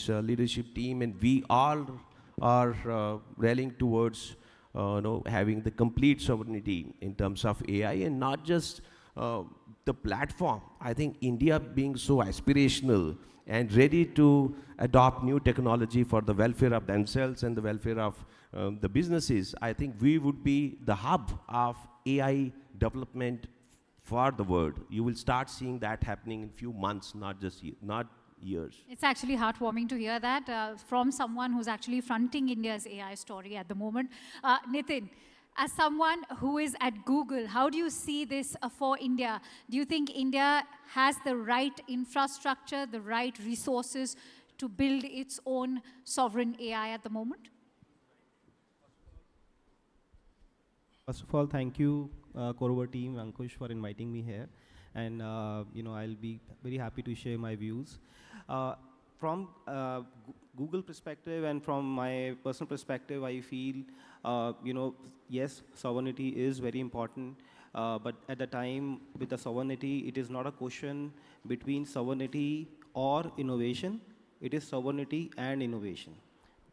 leadership team, and we all are rallying towards having the complete sovereignty in terms of AI, and not just the platform. I think India being so aspirational and ready to adopt new technology for the welfare of themselves and the welfare of the businesses, I think we would be the hub of AI development for the world. You will start seeing that happening in few months, not just not years. It's actually heartwarming to hear that from someone who's actually fronting India's AI story at the moment. Nitin, as someone who is at Google, how do you see this for India? Do you think India has the right infrastructure, the right resources to build its own sovereign AI at the moment? First of all, thank you, Kilowatt team, Ankush, for inviting me here. And I'll be very happy to share my views. From Google perspective and from my personal perspective, I feel, yes, sovereignty is very important. But at the time, with the sovereignty, it is not a question between sovereignty or innovation. It is sovereignty and innovation.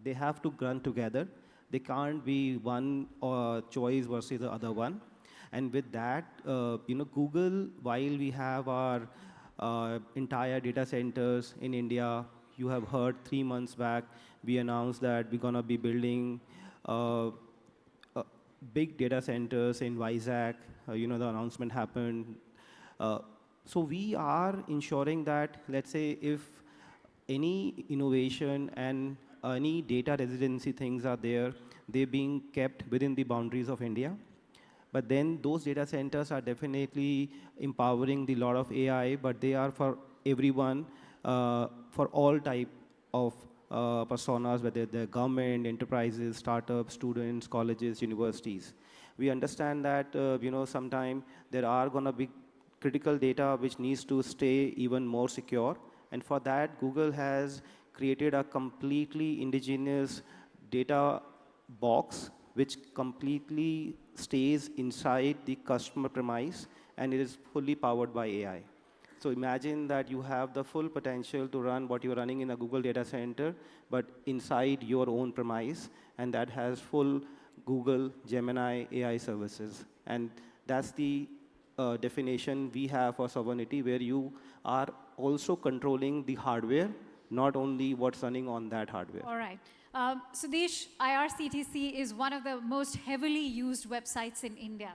They have to run together. They can't be one choice versus the other one. And with that, Google, while we have our entire data centers in India, you have heard 3 months back, we announced that we're going to be building big data centers in Vizag. The announcement happened. So we are ensuring that, let's say, if any innovation and any data residency things are there, they're being kept within the boundaries of India. But then those data centers are definitely empowering the lot of AI, but they are for everyone, for all type of personas, whether they're government, enterprises, startups, students, colleges, universities. We understand that, sometime there are going to be critical data which needs to stay even more secure. And for that, Google has created a completely indigenous data box which completely stays inside the customer premise, and it is fully powered by AI. So imagine that you have the full potential to run what you're running in a Google data center, but inside your own premise, and that has full Google Gemini AI services. And that's the definition we have for sovereignty, where you are also controlling the hardware, not only what's running on that hardware. All right. Sudesh, IRCTC is one of the most heavily used websites in India.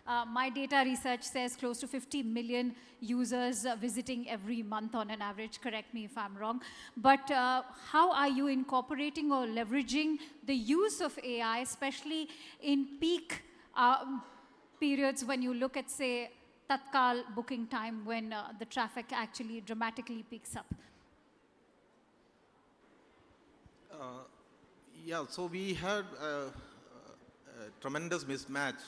My data research says close to 50 million users visiting every month on an average. Correct me if I'm wrong. But how are you incorporating or leveraging the use of AI, especially in peak periods when you look at, say, Tatkal booking time, when the traffic actually dramatically peaks up? Yeah, so we had a tremendous mismatch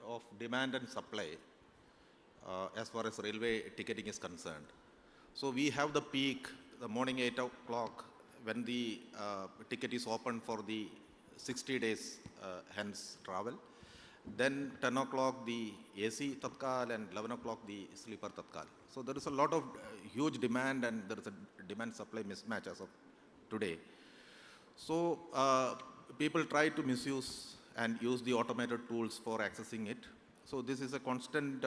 of demand and supply as far as railway ticketing is concerned. So we have the peak, the morning 8 o'clock, when the ticket is open for the 60 days hence travel. Then 10 o'clock the AC Tatkal, and 11 o'clock the sleeper Tatkal. So there is a lot of huge demand, and there is a demand-supply mismatch as of today. So people try to misuse and use the automated tools for accessing it. So this is a constant,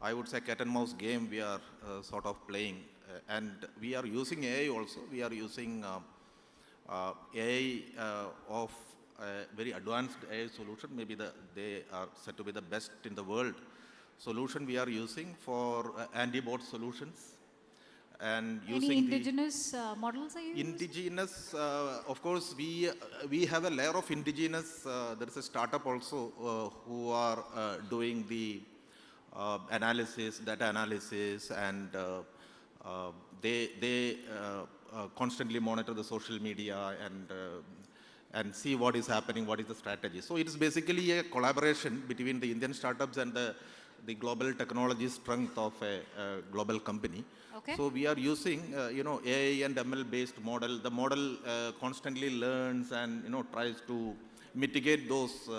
I would say, cat and mouse game we are sort of playing. And we are using AI also. We are using AI of a very advanced AI solution. Maybe they are said to be the best in the world solution we are using for anti-bot solutions. And any indigenous models are you using? Indigenous, of course, we have a layer of indigenous. There is a startup also who are doing the analysis, data analysis, and they constantly monitor the social media and see what is happening, what is the strategy. So it is basically a collaboration between the Indian startups and the global technology strength of a global company. Okay. So we are using, AI and ML-based model. The model constantly learns and, tries to mitigate those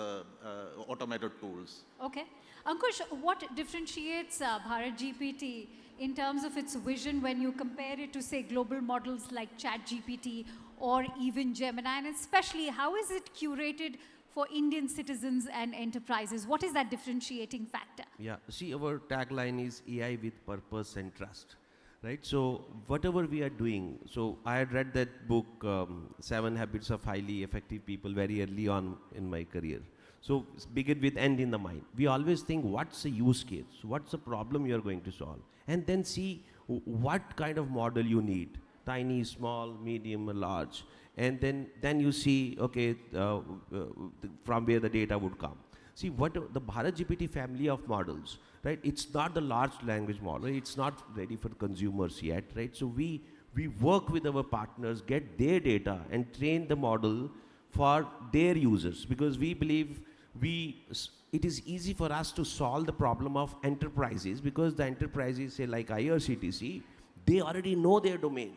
automated tools. Okay. Ankush, what differentiates Bharat GPT in terms of its vision when you compare it to, say, global models like ChatGPT or even Gemini? And especially, how is it curated for Indian citizens and enterprises? What is that differentiating factor? Yeah, see, our tagline is AI with purpose and trust, right? So, whatever we are doing, so I had read that book, Seven Habits of Highly Effective People, very early on in my career. So, begin with end in the mind. We always think, what's the use case? What's the problem you're going to solve? And then see what kind of model you need, tiny, small, medium, or large. And then you see, okay, from where the data would come. See, what the Bharat GPT family of models, right? It's not the large language model. It's not ready for consumers yet, right? So we work with our partners, get their data, and train the model for their users, because we believe it is easy for us to solve the problem of enterprises, because the enterprises, say like IRCTC, they already know their domain.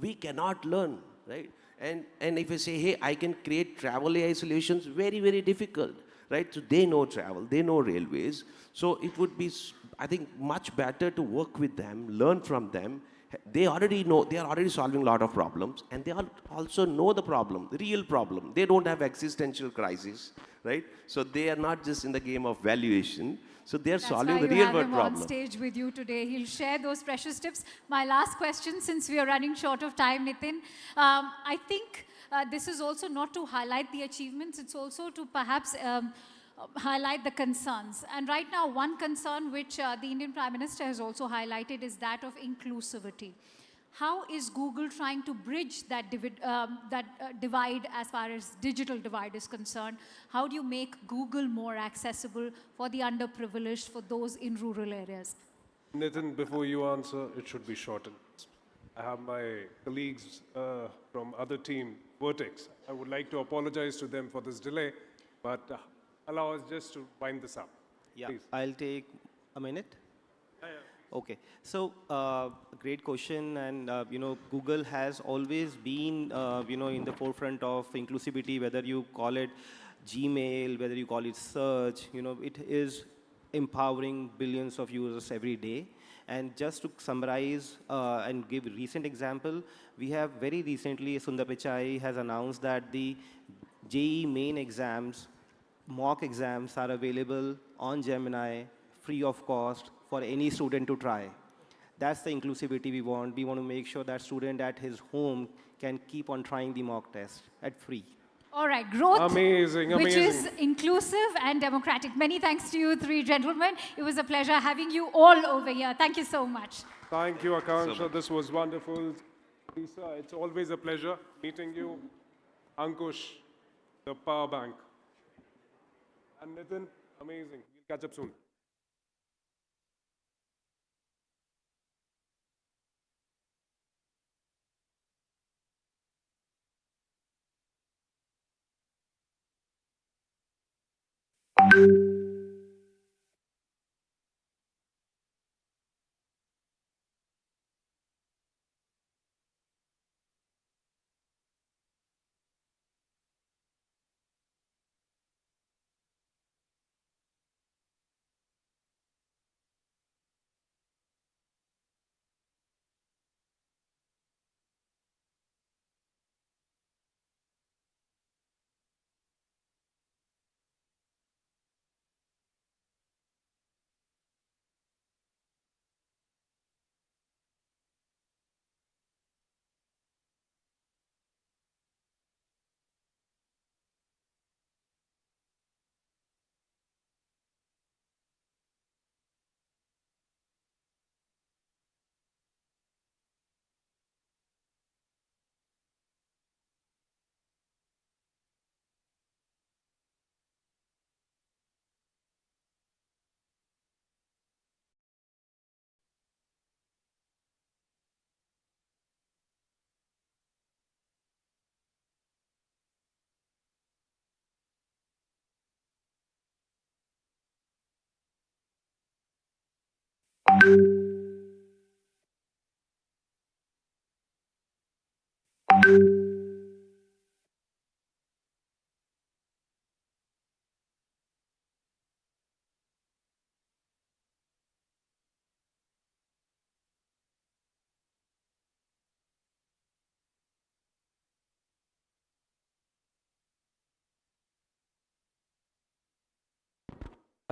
We cannot learn, right? And if I say, hey, I can create travel AI solutions, very, very difficult, right? So they know travel, they know railways. So it would be, I think, much better to work with them, learn from them. They already know, they are already solving a lot of problems, and they also know the problem, the real problem. They don't have existential crisis, right? So they are not just in the game of valuation. So they are That's solving why the you real have world him problem. on stage with you today. He'll share those precious tips. My last question, since we are running short of time, Nitin, I think this is also not to highlight the achievements, it's also to perhaps highlight the concerns. And right now, one concern which the Indian Prime Minister has also highlighted is that of inclusivity. How is Google trying to bridge that divide as far as digital divide is concerned? How do you make Google more accessible for the underprivileged, for those in rural areas? Nitin, before you answer, it should be shortened. I have my colleagues from other team, Vertex. I would like to apologize to them for this delay, but allow us just to wind this up. Yeah, Please. I'll take a minute. Okay, so great question, and Google has always been in the forefront of inclusivity. Whether you call it Gmail, whether you call it search, it is empowering billions of users every day. And just to summarize and give a recent example, we have very recently Sundar Pichai has announced that the JEE main exams, mock exams are available on Gemini free of cost for any student to try. That's the inclusivity we want. We want to make sure that student at his home can keep on trying the mock test at free. All right, growth, Amazing, which is amazing. inclusive and democratic. Many thanks to you three gentlemen. It was a pleasure having you all over here. Thank you so much. Thank you, Akansha. This was wonderful. Lisa, it's always a pleasure meeting you. Ankush, the power bank. And Nitin, amazing. We'll catch up soon.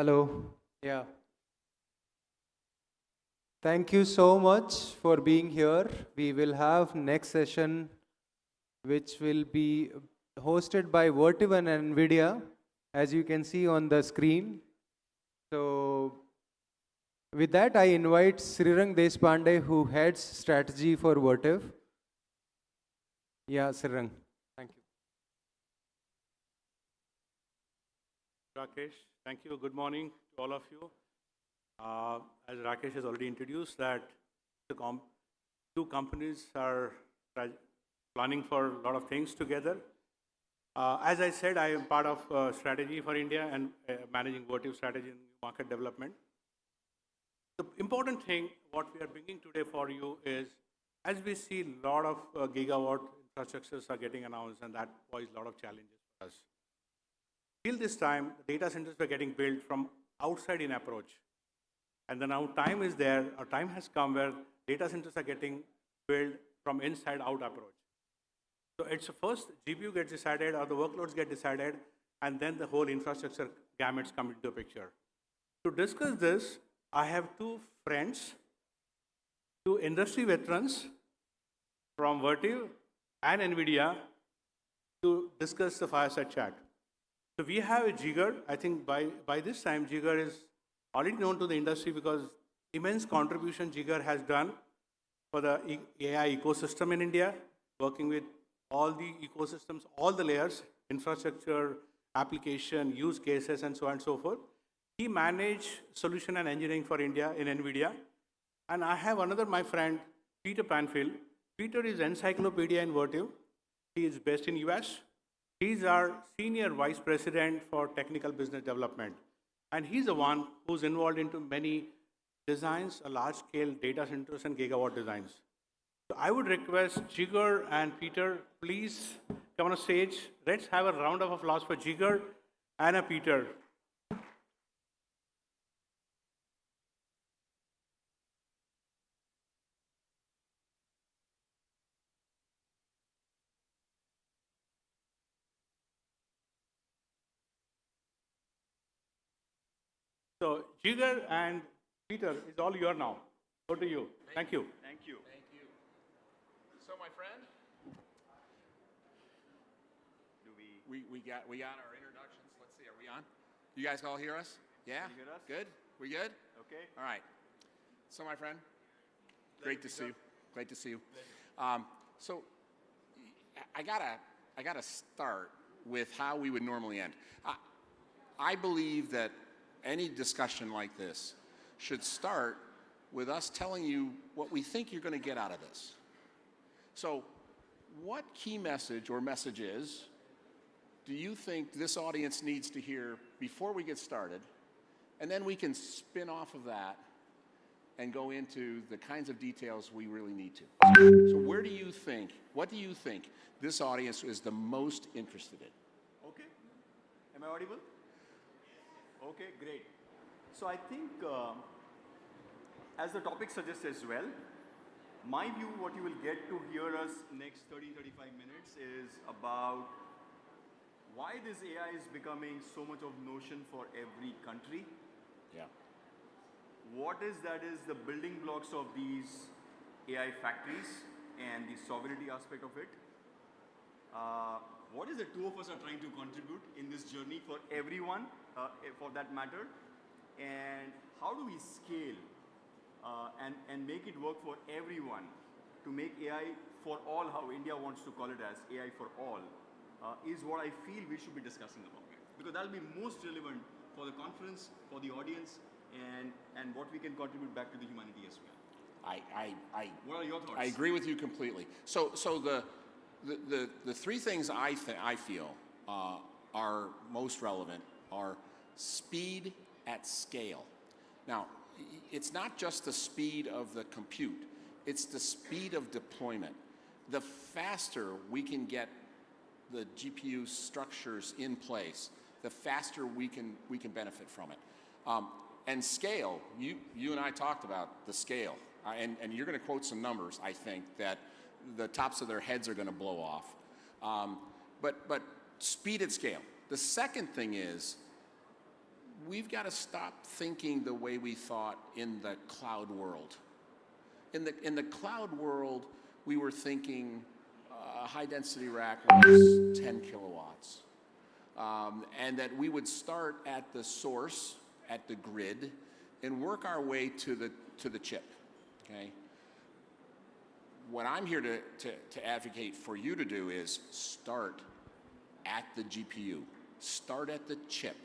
Hello. Yeah. Thank you so much for being here. We will have next session, which will be hosted by Vertiv and NVIDIA, as you can see on the screen. So with that, I invite Srirang Deshpande, who heads strategy for Vertiv. Yeah, Srirang. Thank you. Rakesh, thank you. Good morning to all of you. As Rakesh has already introduced, that two companies are planning for a lot of things together. As I said, I am part of strategy for India and managing Vertiv strategy and market development. The important thing, what we are bringing today for you is, as we see a lot of gigawatt infrastructures are getting announced, and that posed a lot of challenges for us. Till this time, the data centers were getting built from outside in approach. And then now time is there, or time has come where data centers are getting built from inside out approach. So it's first GPU gets decided or the workloads get decided, and then the whole infrastructure gamuts come into the picture. To discuss this, I have two friends, two industry veterans from Vertiv and NVIDIA to discuss the fireside chat. So we have a Jigar. I think by this time, Jigar is already known to the industry because immense contribution Jigar has done for the AI ecosystem in India, working with all the ecosystems, all the layers, infrastructure, application, use cases, and so on and so forth. He managed solution and engineering for India in NVIDIA. And I have another, my friend, Peter Panfield. Peter is encyclopedia in Vertiv. He is based in US. He's our senior vice president for technical business development. And he's the one who's involved into many designs, large-scale data centers and gigawatt designs. So I would request Jigar and Peter, please come on stage. Let's have a round of applause for Jigar and Peter. So Jigar and Peter, it's all yours now. Over to you. Thank you. Thank you. Thank you. So, my friend, we got our introductions. Let's see, are we on? You guys all hear us? Yeah? Can you hear us? Good? We good? Okay. All right. So, my friend, great to see you. Great to see you. So, I gotta start with how we would normally end. I believe that any discussion like this should start with us telling you what we think you're going to get out of this. So, what key message or messages do you think this audience needs to hear before we get started? And then we can spin off of that and go into the kinds of details we really need to. So what do you think this audience is the most interested in? Okay. Am I audible? Okay, great. So I think, as the topic suggests as well, my view, what you will get to hear us next 30-35 minutes is about why this AI is becoming so much of notion for every country. Yeah. What is the building blocks of these AI factories and the sovereignty aspect of it. What is the two of us are trying to contribute in this journey for everyone, for that matter, and how do we scale and make it work for everyone to make AI for all, how India wants to call it as AI for all, is what I feel we should be discussing about. Because that will be most relevant for the conference, for the audience, and what we can contribute back to the humanity as well. What are your thoughts? I agree with you completely. So the three things I feel are most relevant are speed at scale. Now, it's not just the speed of the compute, it's the speed of deployment. The faster we can get the GPU structures in place, the faster we can benefit from it. And scale, you and I talked about the scale, and you're going to quote some numbers, I think, that the tops of their heads are going to blow off. But speed at scale. The second thing is, we've got to stop thinking the way we thought in the cloud world. In the cloud world, we were thinking a high-density rack was 10 kilowatts. And that we would start at the source, at the grid, and work our way to the chip, okay? What I'm here to advocate for you to do is start at the GPU. Start at the chip.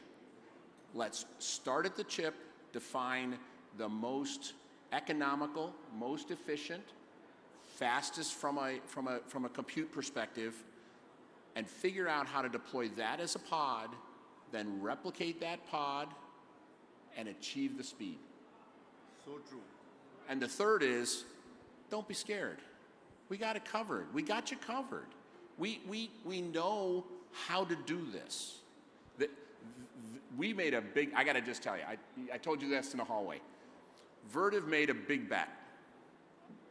Let's start at the chip, define the most economical, most efficient, fastest from a compute perspective, and figure out how to deploy that as a pod, then replicate that pod and achieve the speed. So true. And the third is, don't be scared. We got it covered. We got you covered. We know how to do this. We made a big, I gotta just tell you, I told you this in the hallway. Vertiv made a big bet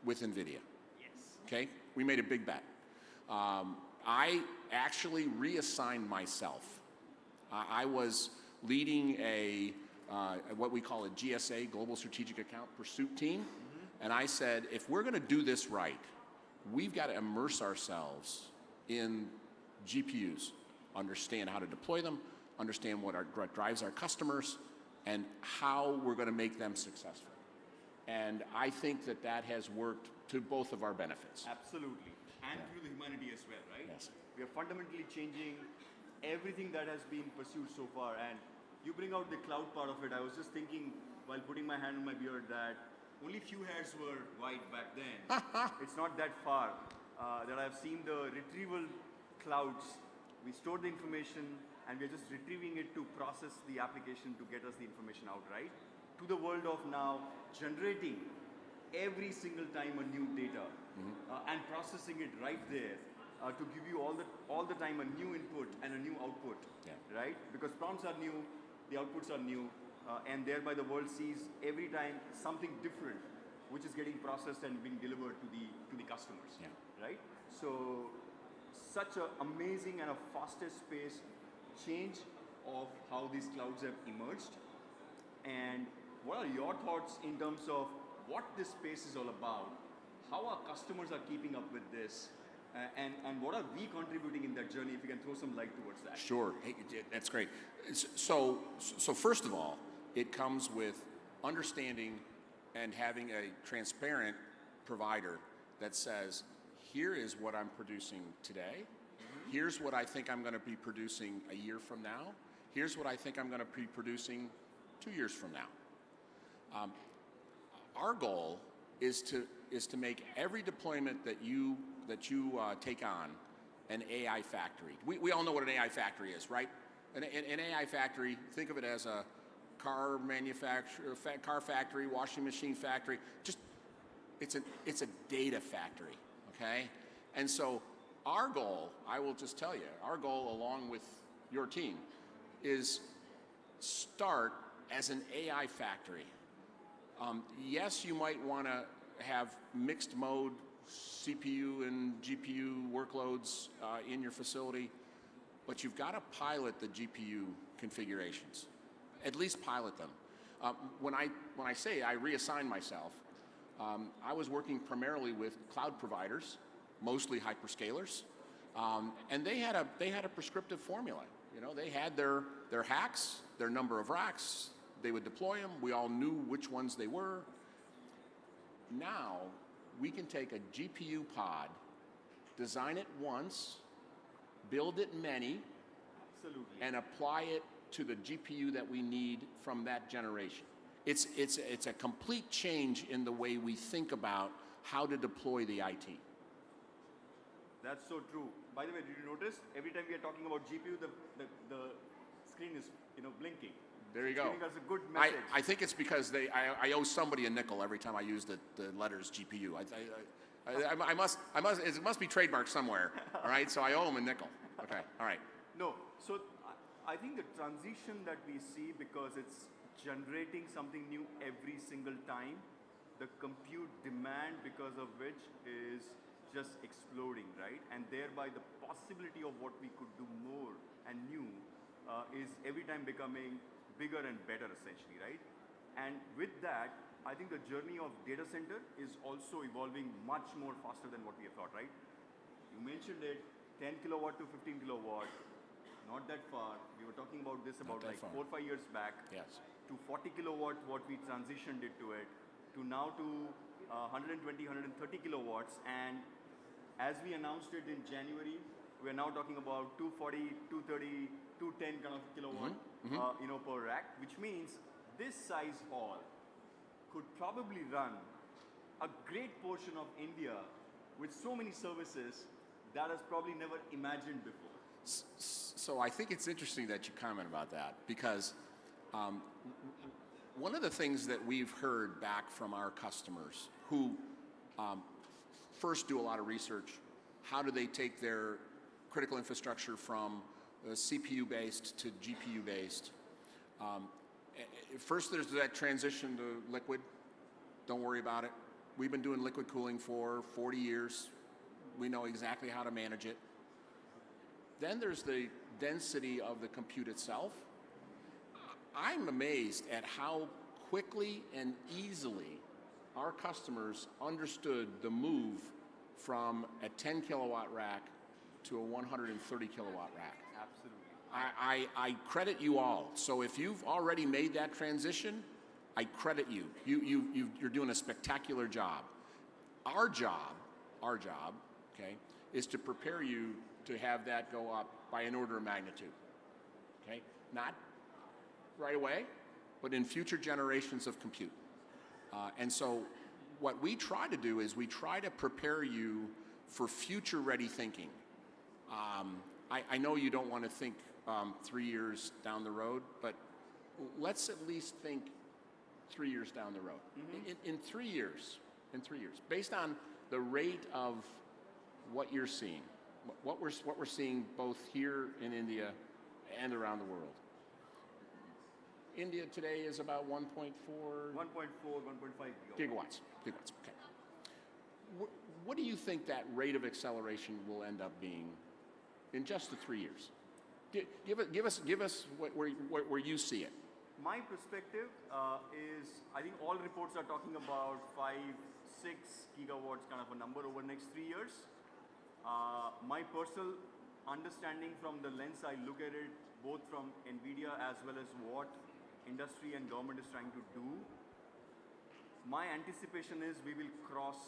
with NVIDIA. Yes. Okay, we made a big bet. I actually reassigned myself. I was leading what we call a GSA, Global Strategic Account Pursuit team, and I said, if we're gonna do this right, we've got to immerse ourselves in GPUs, understand how to deploy them, understand what drives our customers, and how we're going to make them successful. And I think that has worked to both of our benefits. Absolutely. And through the humanity as well, right? Yes. We are fundamentally changing everything that has been pursued so far. And you bring out the cloud part of it. I was just thinking while putting my hand on my beard that only few hairs were white back then. It's not that far that I've seen the retrieval clouds. We store the information and we're just retrieving it to process the application to get us the information out, right? To the world of now generating every single time a new data and processing it right there to give you all the time a new input and a new output, right? Because prompts are new, the outputs are new, and thereby the world sees every time something different which is getting processed and being delivered to the customers, right? So such an amazing and a fastest pace change of how these clouds have emerged. And what are your thoughts in terms of what this space is all about? How our customers are keeping up with this? And what are we contributing in that journey, if you can throw some light towards that? Sure, hey, that's great. So first of all, it comes with understanding and having a transparent provider that says, here is what I'm producing today. Here's what I think I'm going to be producing a year from now. Here's what I think I'm going to be producing 2 years from now. Our goal is to make every deployment that you take on an AI factory. We all know what an AI factory is, right? An AI factory, think of it as a car manufacturer, car factory, washing machine factory. Just it's a data factory, okay? And so our goal, I will just tell you, our goal along with your team is start as an AI factory. Yes, you might want to have mixed mode CPU and GPU workloads in your facility, but you've got to pilot the GPU configurations. At least pilot them. When I say I reassign myself, I was working primarily with cloud providers, mostly hyperscalers, and they had a prescriptive formula. You know, they had their hacks, their number of racks. They would deploy them. We all knew which ones they were. Now we can take a GPU pod, design it once, build it many, absolutely, and apply it to the GPU that we need from that generation. It's a complete change in the way we think about how to deploy the IT. That's so true. By the way, did you notice every time we are talking about GPU, the screen is blinking. There you It's go. giving us a good message. I think it's because I owe somebody a nickel every time I use the letters GPU. It must be trademarked somewhere. All right, so I owe them a nickel. Okay, all right. No, so I think the transition that we see, because it's generating something new every single time, the compute demand because of which is just exploding, right? And thereby the possibility of what we could do more and new is every time becoming bigger and better essentially, right? And with that, I think the journey of data center is also evolving much more faster than what we have thought, right? You mentioned it, 10 kilowatt to 15 kilowatt, not that far. We were talking about this about like 4 or 5 years back. Yes. To 40 kilowatt, what we transitioned it to it, to now to 120, 130 kilowatts. And as we announced it in January, we're now talking about 240, 230, 210 kind of kilowatt, per rack, which means this size hall could probably run a great portion of India with so many services that has probably never imagined before. So I think it's interesting that you comment about that, because one of the things that we've heard back from our customers who first do a lot of research, how do they take their critical infrastructure from CPU-based to GPU-based? First, there's that transition to liquid. Don't worry about it. We've been doing liquid cooling for 40 years. We know exactly how to manage it. Then there's the density of the compute itself. I'm amazed at how quickly and easily our customers understood the move from a 10 kilowatt rack to a 130 kilowatt rack. Absolutely. I credit you all. So if you've already made that transition, I credit you. You're doing a spectacular job. Our job, okay, is to prepare you to have that go up by an order of magnitude. Okay? Not right away, but in future generations of compute. And so what we try to do is we try to prepare you for future-ready thinking. I know you don't want to think 3 years down the road, but let's at least think 3 years down the road. In 3 years, based on the rate of what you're seeing, what we're seeing both here in India and around the world. India today is about 1.4 1.5 gigawatts. Okay. What do you think that rate of acceleration will end up being in just the 3 years? Give us where you see it. My perspective is, I think all reports are talking about 5, 6 gigawatts kind of a number over the next 3 years. My personal understanding from the lens I look at it, both from NVIDIA as well as what industry and government is trying to do, my anticipation is we will cross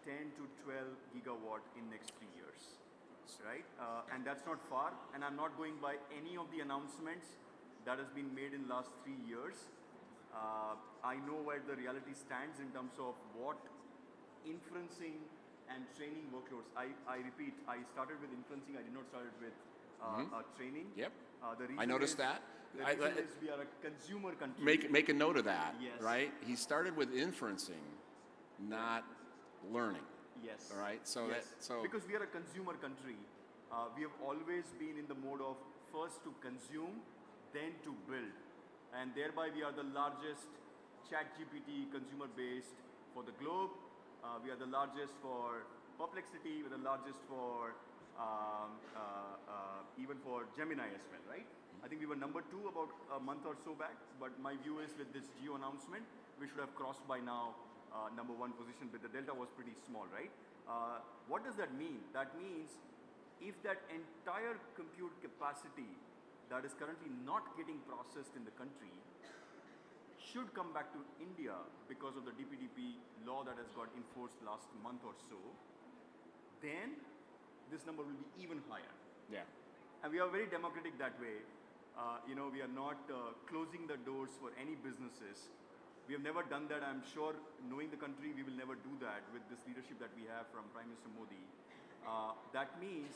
10 to 12 gigawatt in next 3 years, right? And that's not far, and I'm not going by any of the announcements that has been made in last 3 years. I know where the reality stands in terms of what inferencing and training workloads. I repeat, I started with inferencing, I did not start with training. Yep. The reason I noticed that. The reason is we are a consumer country. Make a note of that, yes. Right? He started with inferencing, not learning. Yes. All right? So, yes. so because we are a consumer country, we have always been in the mode of first to consume, then to build. And thereby we are the largest ChatGPT consumer based for the globe. We are the largest for Perplexity, we're the largest for even for Gemini as well, right? I think we were number 2 about a month or so back, but my view is with this Geo announcement, we should have crossed by now number 1 position, but the delta was pretty small, right? What does that mean? That means if that entire compute capacity that is currently not getting processed in the country should come back to India because of the DPDP law that has got enforced last month or so, then this number will be even higher. yeah. And we are very democratic that way. We are not closing the doors for any businesses. We have never done that. I'm sure, knowing the country, we will never do that with this leadership that we have from Prime Minister Modi. That means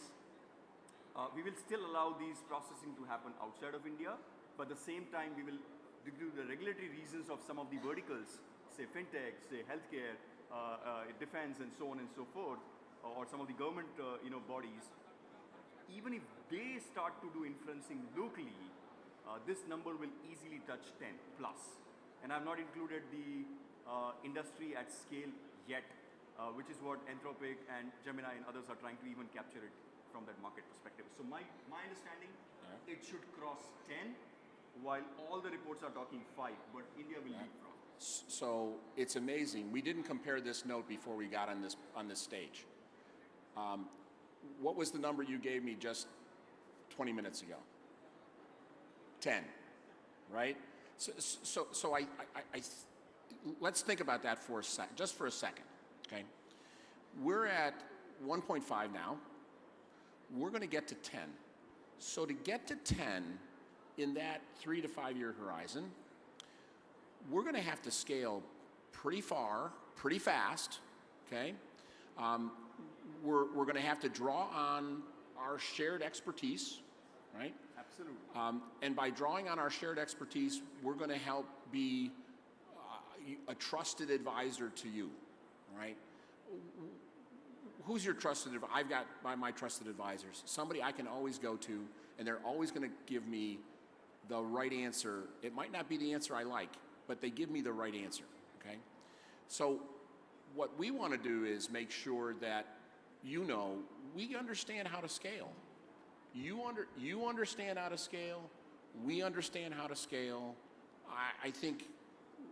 we will still allow these processing to happen outside of India, but at the same time, we will, due to the regulatory reasons of some of the verticals, say fintech, say healthcare, defense, and so on and so forth, or some of the government bodies, even if they start to do inferencing locally, this number will easily touch 10 plus. And I've not included the industry at scale yet, which is what Anthropic and Gemini and others are trying to even capture it from that market perspective. So my understanding, it should cross 10 while all the reports are talking 5, but India will leapfrog. So it's amazing. We didn't compare this note before we got on this stage. What was the number you gave me just 20 minutes ago? 10, right? So let's think about that for a second, just for a second, okay? We're at 1.5 now. We're going to get to 10. So to get to 10 in that 3 to 5 year horizon, we're going to have to scale pretty far, pretty fast, okay? We're going to have to draw on our shared expertise, right? Absolutely. And by drawing on our shared expertise, we're going to help be a trusted advisor to you, right? Who's your trusted advisor? I've got my trusted advisors, somebody I can always go to, and they're always going to give me the right answer. It might not be the answer I like, but they give me the right answer, okay? So what we want to do is make sure that, you know, we understand how to scale. You understand how to scale. We understand how to scale. I think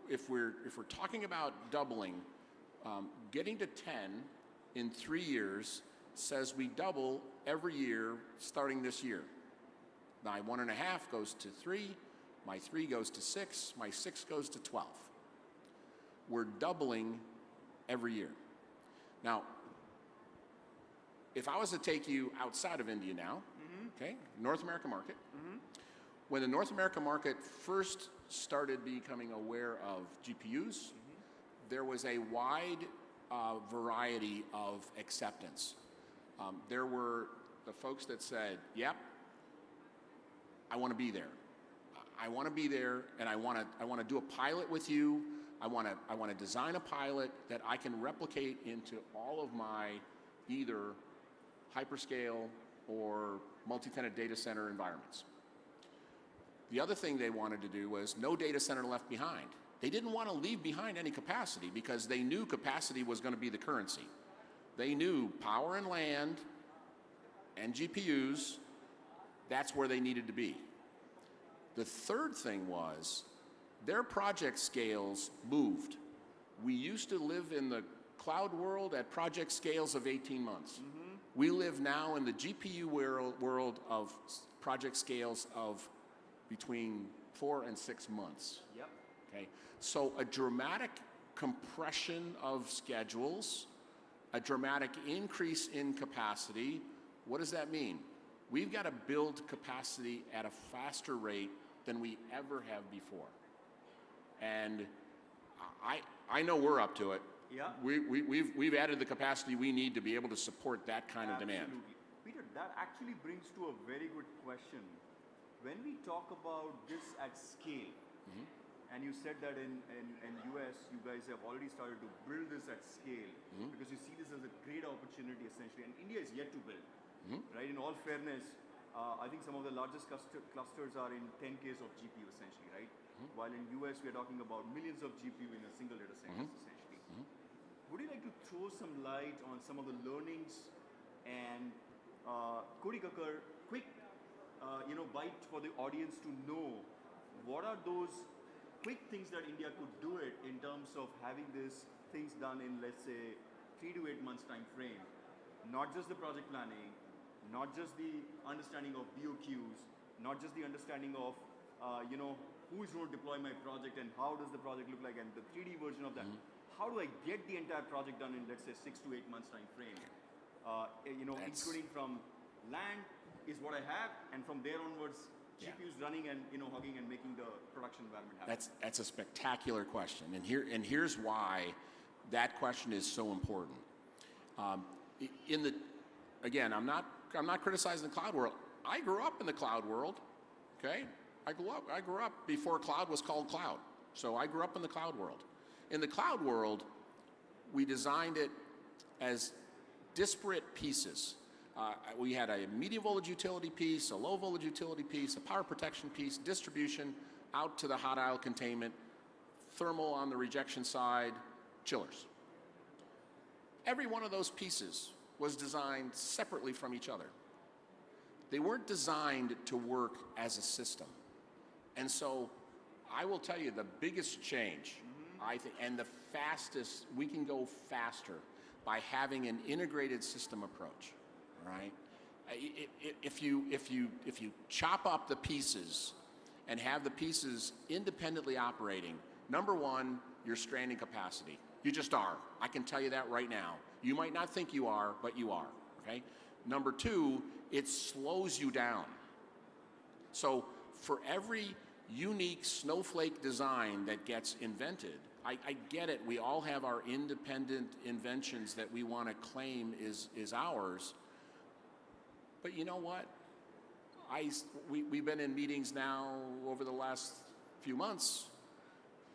if we're talking about doubling, getting to 10 in 3 years says we double every year starting this year. My 1.5 goes to 3, my 3 goes to 6, my 6 goes to 12. We're doubling every year. Now, if I was to take you outside of India now, okay, North America market, when the North America market first started becoming aware of GPUs, there was a wide variety of acceptance. There were the folks that said, yep, I want to be there. I want to be there, and I want to do a pilot with you. I want to design a pilot that I can replicate into all of my either hyperscale or multi-tenant data center environments. The other thing they wanted to do was no data center left behind. They didn't want to leave behind any capacity because they knew capacity was going to be the currency. They knew power and land and GPUs, that's where they needed to be. The third thing was their project scales moved. We used to live in the cloud world at project scales of 18 months. We live now in the GPU world of project scales of between 4 and 6 months. Yep. Okay, so a dramatic compression of schedules, a dramatic increase in capacity. What does that mean? We've got to build capacity at a faster rate than we ever have before. And I know we're up to it. Yeah. We've added the capacity we need to be able to support that kind of demand. Absolutely. Peter, that actually brings to a very good question. When we talk about this at scale, and you said that in US, you guys have already started to build this at scale because you see this as a great opportunity essentially, and India is yet to build, right? In all fairness, I think some of the largest clusters are in 10Ks of GPU essentially, right? While in US, we are talking about millions of GPU in a single data center essentially. Would you like to throw some light on some of the learnings and Kodi Kakkar, quick bite for the audience to know what are those quick things that India could do it in terms of having these things done in, let's say, 3 to 8 months time frame. Not just the project planning, not just the understanding of BOQs, not just the understanding of, who is going to deploy my project and how does the project look like and the 3D version of that. How do I get the entire project done in, let's say, 6 to 8 months time frame? Including from land is what I have, and from there onwards, GPUs running and hugging and making the production environment happen. That's a spectacular question, and here's why that question is so important. Again, I'm not criticizing the cloud world. I grew up in the cloud world. Okay, I grew up before cloud was called cloud, so I grew up in the cloud world. In the cloud world, we designed it as disparate pieces. We had a medium voltage utility piece, a low voltage utility piece, a power protection piece, distribution, out to the hot aisle containment, thermal on the rejection side, chillers. Every one of those pieces was designed separately from each other. They weren't designed to work as a system. And so I will tell you the biggest change, I think, and the fastest, we can go faster by having an integrated system approach, right? If you chop up the pieces and have the pieces independently operating, number one, you're stranding capacity. You just are. I can tell you that right now. You might not think you are, but you are, okay? Number two, it slows you down. So for every unique snowflake design that gets invented, I get it, we all have our independent inventions that we want to claim is ours, but you know what? We've been in meetings now over the last few months.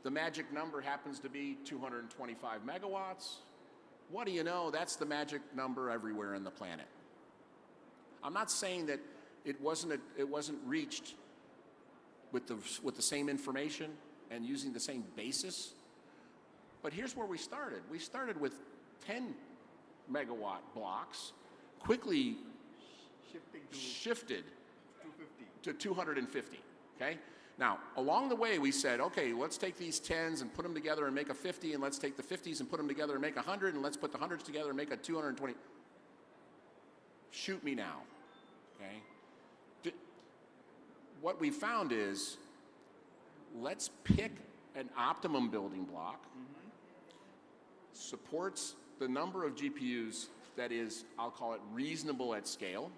The magic number happens to be 225 megawatts. What do you know? That's the magic number everywhere on the planet. I'm not saying that it wasn't reached with the same information and using the same basis, but here's where we started. We started with 10 megawatt blocks, quickly shifted to 250, okay? Now, along the way, we said, okay, let's take these 10s and put them together and make a 50, and let's take the 50s and put them together and make 100, and let's put the 100s together and make a 220. Shoot me now, okay? What we found is, let's pick an optimum building block, supports the number of GPUs that is, I'll call it reasonable at scale.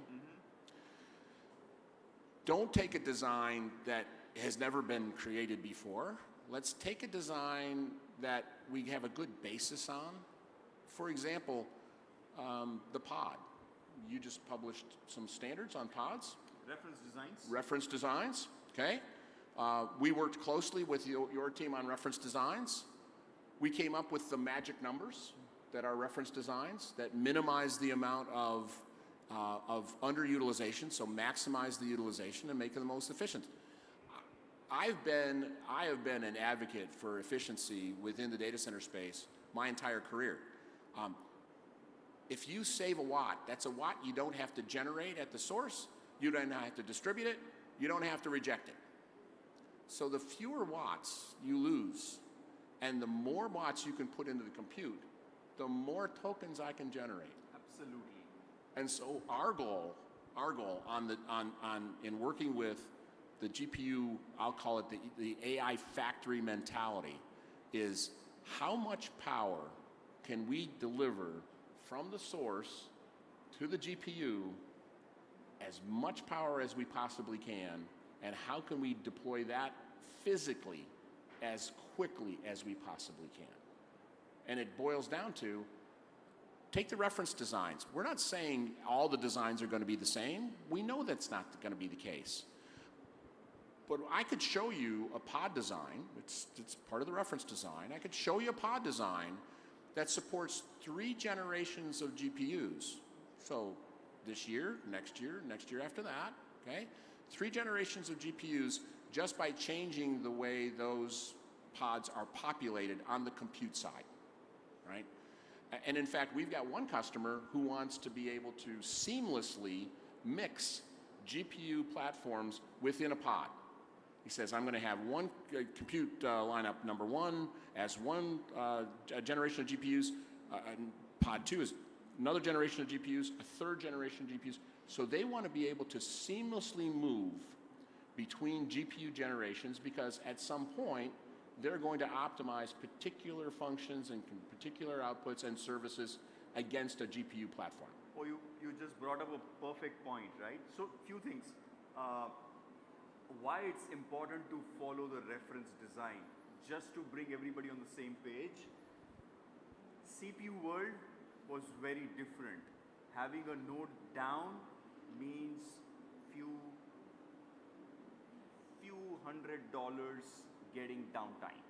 Don't take a design that has never been created before. Let's take a design that we have a good basis on. For example, the pod. You just published some standards on pods. Reference designs. Reference designs, okay. We worked closely with your team on reference designs. We came up with the magic numbers that are reference designs that minimize the amount of underutilization, so maximize the utilization and make it the most efficient. I have been an advocate for efficiency within the data center space my entire career. If you save a watt, that's a watt you don't have to generate at the source, you don't have to distribute it, you don't have to reject it. So the fewer watts you lose, and the more watts you can put into the compute, the more tokens I can generate. Absolutely. And so our goal in working with the GPU, I'll call it the AI factory mentality, is how much power can we deliver from the source to the GPU, as much power as we possibly can, and how can we deploy that physically as quickly as we possibly can. And it boils down to, take the reference designs. We're not saying all the designs are going to be the same. We know that's not going to be the case. But I could show you a pod design, it's part of the reference design. I could show you a pod design that supports 3 generations of GPUs. So this year, next year after that, okay? 3 generations of GPUs just by changing the way those pods are populated on the compute side, right? And in fact, we've got one customer who wants to be able to seamlessly mix GPU platforms within a pod. He says, I'm going to have one compute lineup number 1 as one generation of GPUs, and pod 2 is another generation of GPUs, a 3rd generation of GPUs. So they want to be able to seamlessly move between GPU generations, because at some point, they're going to optimize particular functions and particular outputs and services against a GPU platform. Oh, you just brought up a perfect point, right? So, few things. Why it's important to follow the reference design, just to bring everybody on the same page. CPU world was very different. Having a node down means few $100 getting downtime.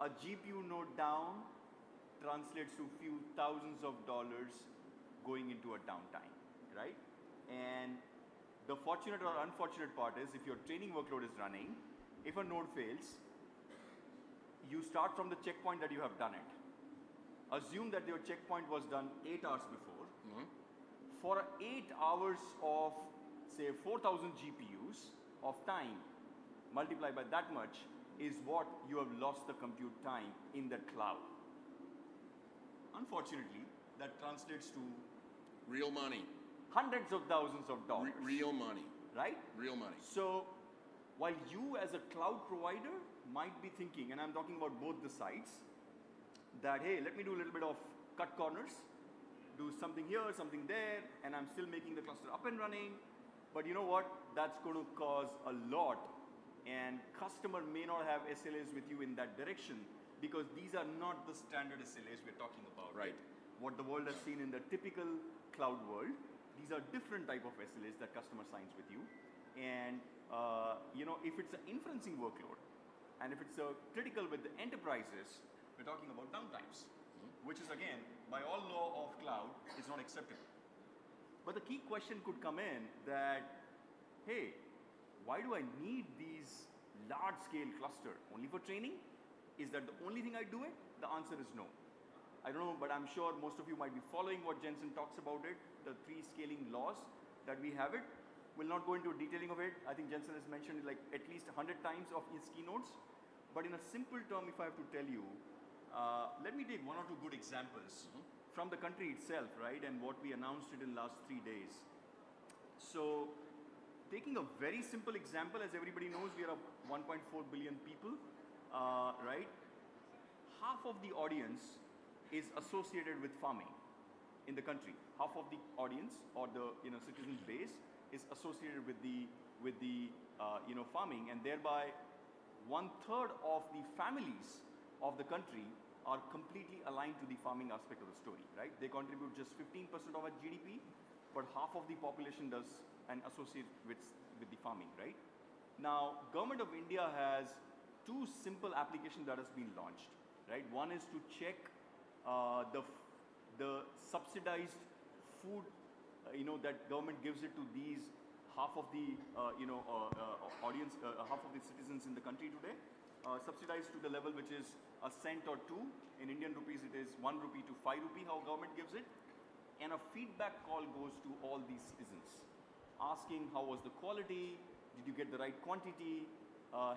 A GPU node down translates to few thousands of dollars going into a downtime, right? And the fortunate or unfortunate part is, if your training workload is running, if a node fails, you start from the checkpoint that you have done it. Assume that your checkpoint was done 8 hours before. For 8 hours of, say, 4,000 GPUs of time, multiply by that much is what you have lost the compute time in the cloud. Unfortunately, that translates to Real money. hundreds of thousands of dollars. Real money. Right? Real money. So while you as a cloud provider might be thinking, and I'm talking about both the sides, that hey, let me do a little bit of cut corners, do something here, something there, and I'm still making the cluster up and running. But you know what? That's going to cause a lot, and customer may not have SLAs with you in that direction because these are not the standard SLAs we're talking about. Right. What the world has seen in the typical cloud world, these are different type of SLAs that customer signs with you. And you know, if it's an inferencing workload, and if it's a critical with the enterprises, we're talking about downtimes, which is again, by all law of cloud, is not acceptable. But the key question could come in that, hey, why do I need these large-scale cluster? Only for training? Is that the only thing I do it? The answer is no. I don't know, but I'm sure most of you might be following what Jensen talks about it, the 3 scaling laws that we have it. We'll not go into detailing of it. I think Jensen has mentioned it like at least 100 times of his keynotes. But in a simple term, if I have to tell you, let me take 1 or 2 good examples from the country itself, right? And what we announced it in last 3 days. So taking a very simple example, as everybody knows, we are 1.4 billion people, right? Half of the audience is associated with farming in the country. Half of the audience or the citizen base is associated with the farming, and thereby 1/3 of the families of the country are completely aligned to the farming aspect of the story, right? They contribute just 15% of our GDP, but half of the population does and associate with the farming, right? Now, Government of India has 2 simple applications that has been launched, right? One is to check the subsidized food, that government gives it to these half of the audience, half of the citizens in the country today, subsidized to the level which is a cent or 2. In Indian rupees, it is 1 rupee to 5 rupee, how government gives it. And a feedback call goes to all these citizens, asking how was the quality, did you get the right quantity,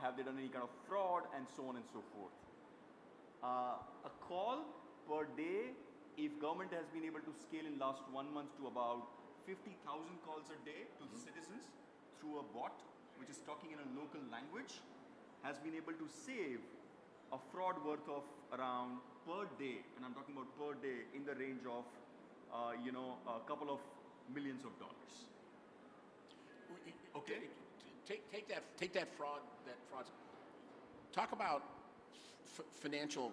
have they done any kind of fraud, and so on and so forth. A call per day, if government has been able to scale in last 1 month to about 50,000 calls a day to the citizens through a bot, which is talking in a local language, has been able to save a fraud worth of around per day, and I'm talking about per day, in the range of a couple of millions of dollars. Okay. Take that fraud. Talk about financial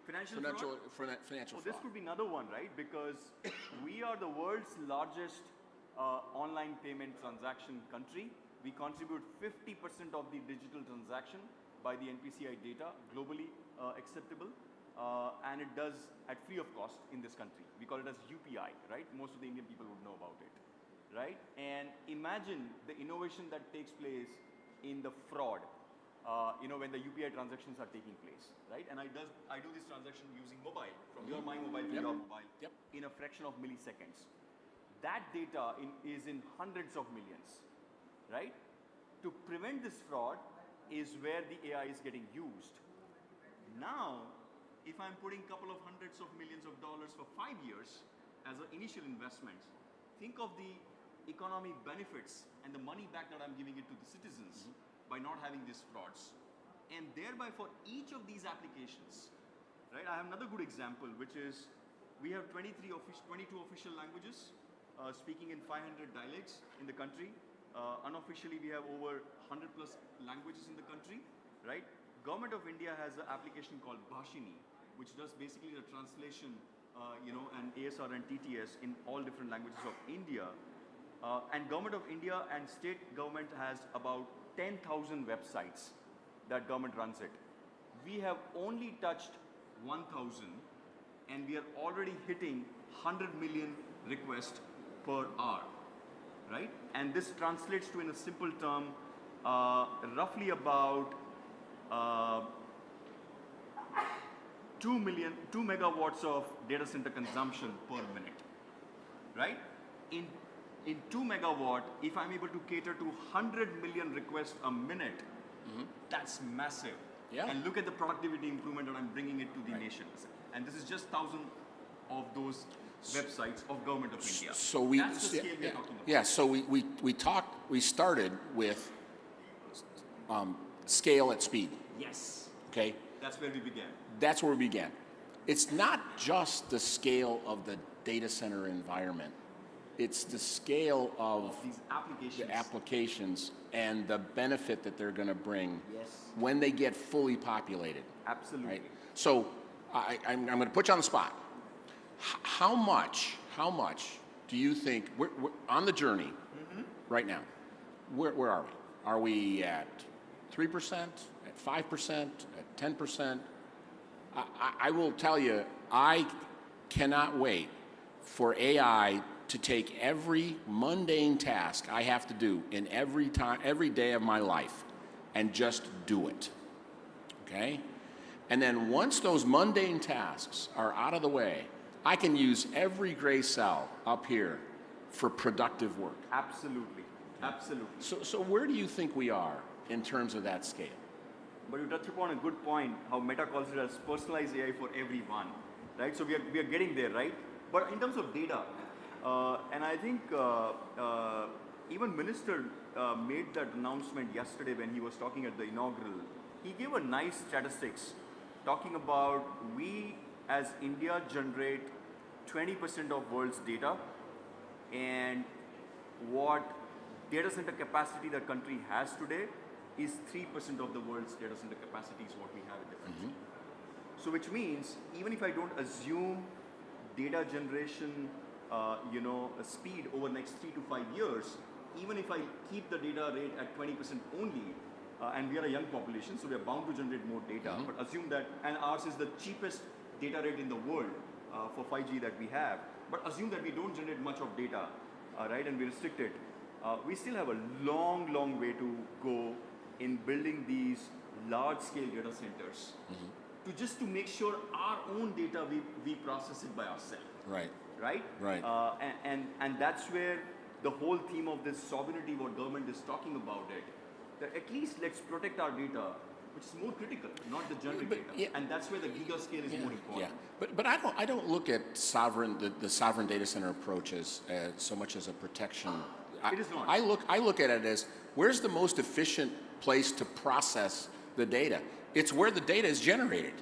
fraud? Financial This could be another one, right? Because we are the world's largest online payment transaction country. We contribute 50% of the digital transaction by the NPCI data, globally acceptable, and it does at free of cost in this country. We call it as UPI, right? Most of the Indian people would know about it, right? And imagine the innovation that takes place in the fraud, when the UPI transactions are taking place, right? And I do this transaction using mobile, from my mobile to your mobile, in a fraction of milliseconds. That data is in hundreds of millions, right? To prevent this fraud is where the AI is getting used. Now, if I'm putting a couple of hundreds of millions of dollars for 5 years as an initial investment, think of the economic benefits and the money back that I'm giving it to the citizens by not having these frauds. And thereby for each of these applications, right, I have another good example, which is we have 22 official languages, speaking in 500 dialects in the country. Unofficially, we have over 100 plus languages in the country, right? Government of India has an application called Bhashini, which does basically the translation, and ASR and TTS in all different languages of India. And Government of India and state government has about 10,000 websites that government runs it. We have only touched 1,000, and we are already hitting 100 million requests per hour, right? And this translates to, in a simple term, roughly about 2 megawatts of data center consumption per minute, right? In 2 megawatt, if I'm able to cater to 100 million requests a minute, That's massive. Yeah. And look at the productivity improvement that I'm bringing it to the nations. And this is just 1,000 of those websites of government of India. So we, That's the scale we're talking about. yeah, so we started with scale at speed, Yes. okay? That's where we began. That's where we began. It's not just the scale of the data center environment. It's the scale of These applications. the applications and the benefit that they're going to bring Yes. when they get fully populated. Absolutely. Right? So I'm going to put you on the spot. How much do you think, we're on the journey right now, where are we? Are we at 3%, at 5%, at 10%? I will tell you, I cannot wait for AI to take every mundane task I have to do in every day of my life and just do it, okay? And then once those mundane tasks are out of the way, I can use every gray cell up here for productive work. Absolutely. Absolutely. So where do you think we are in terms of that scale? But you touched upon a good point, how Meta calls it as personalized AI for everyone, right? So we are getting there, right? But in terms of data, and I think even Minister made that announcement yesterday when he was talking at the inaugural. He gave a nice statistics talking about we as India generate 20% of world's data, and what data center capacity the country has today is 3% of the world's data center capacity is what we have in the country. So which means even if I don't assume data generation speed over the next 3 to 5 years, even if I keep the data rate at 20% only, and we are a young population, so we are bound to generate more data, but assume that, and ours is the cheapest data rate in the world for 5G that we have, but assume that we don't generate much of data, right, and we restrict it, we still have a long, long way to go in building these large-scale data centers to make sure our own data, we process it by ourselves. Right. Right? Right. And that's where the whole theme of this sovereignty, what government is talking about it, that at least let's protect our data, which is more critical, not the generic data. Yeah. And that's where the gigascale is more important. Yeah, but I don't look at the sovereign data center approach as so much as a protection. It is not. I look at it as where's the most efficient place to process the data. It's where the data is generated.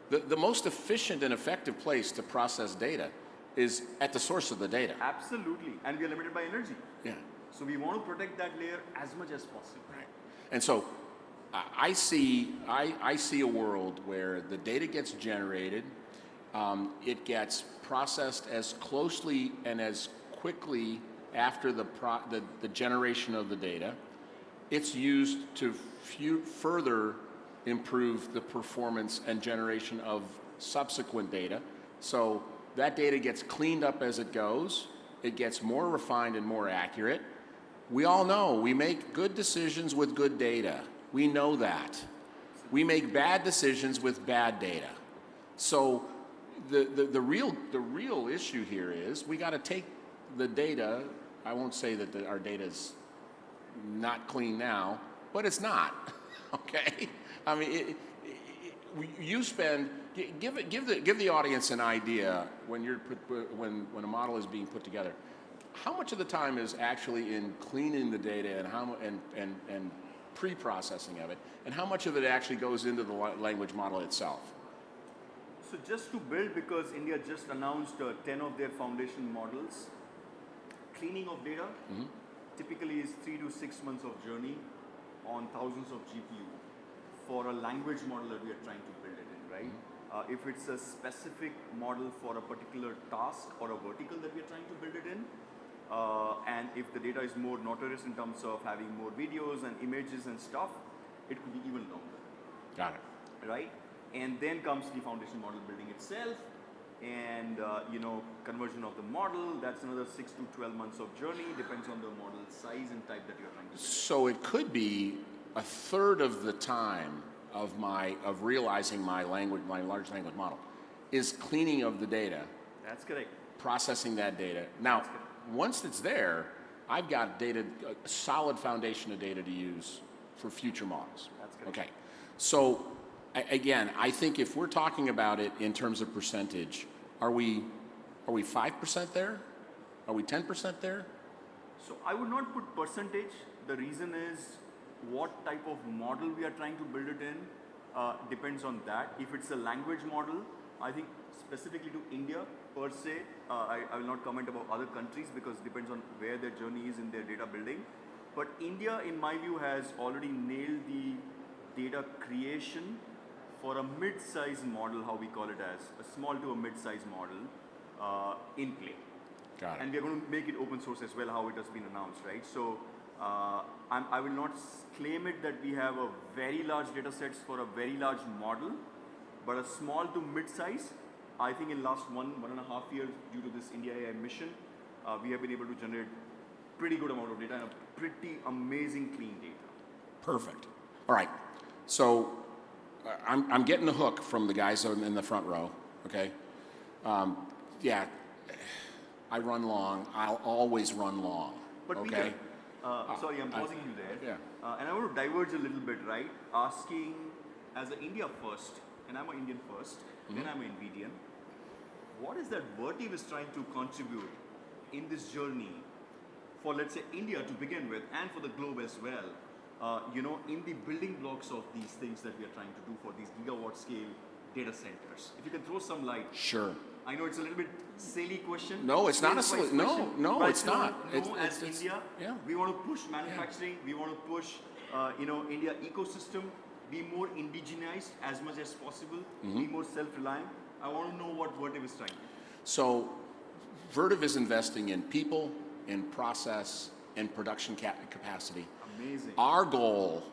The most efficient and effective place to process data is at the source of the data. Absolutely, and we are limited by energy. Yeah. So we want to protect that layer as much as possible. Right. And so I see a world where the data gets generated, it gets processed as closely and as quickly after the generation of the data. It's used to further improve the performance and generation of subsequent data. So that data gets cleaned up as it goes. It gets more refined and more accurate. We all know we make good decisions with good data. We know that. We make bad decisions with bad data. So the real issue here is we got to take the data. I won't say that our data is not clean now, but it's not. Okay. I mean, give the audience an idea when when a model is being put together. How much of the time is actually in cleaning the data and pre-processing of it, and how much of it actually goes into the language model itself? So just to build, because India just announced 10 of their foundation models, cleaning of data typically is 3 to 6 months of journey on thousands of GPU for a language model that we are trying to build it in, right? If it's a specific model for a particular task or a vertical that we are trying to build it in, and if the data is more notorious in terms of having more videos and images and stuff, it could be even longer. Got it. Right? And then comes the foundation model building itself, and conversion of the model. That's another 6 to 12 months of journey, depends on the model size and type that you're trying to build. So it could be a third of the time of realizing my large language model is cleaning of the data. That's correct. Processing that data. Now, once it's there, I've got a solid foundation of data to use for future models. That's correct. Okay. So, again, I think if we're talking about it in terms of percentage, are we 5% there? Are we 10% there? So I would not put percentage. The reason is what type of model we are trying to build it in depends on that. If it's a language model, I think specifically to India per se, I will not comment about other countries because it depends on where their journey is in their data building. But India, in my view, has already nailed the data creation for a mid-size model, how we call it as, a small to a mid-size model in play. Got it. And we are going to make it open source as well, how it has been announced, right? So I will not claim it that we have a very large data sets for a very large model, but a small to mid-size. I think in last 1.5 years, due to this India AI mission, we have been able to generate pretty good amount of data and a pretty amazing clean data. Perfect. All right. So I'm getting the hook from the guys in the front row, okay? Yeah, I run long. I'll always run long, But okay? Peter, sorry, I'm pausing you there. Yeah. And I want to diverge a little bit, right? Asking, as an India first, and I'm an Indian first, then I'm an Indian, what is that Vertiv is trying to contribute in this journey for, let's say, India to begin with, and for the globe as well, you know, in the building blocks of these things that we are trying to do for these gigawatt-scale data centers? If you can throw some light. Sure. I know it's a little bit silly question. No, it's not a sales-wise silly- no, question, no, but it's you not. know, It's- as India, yeah. we want to push manufacturing. We want to push, you know, India ecosystem. Be more indigenized as much as possible. Be more self-reliant. I want to know what Vertiv is trying to do. So Vertiv is investing in people, in process, in production capacity. Amazing. Our goal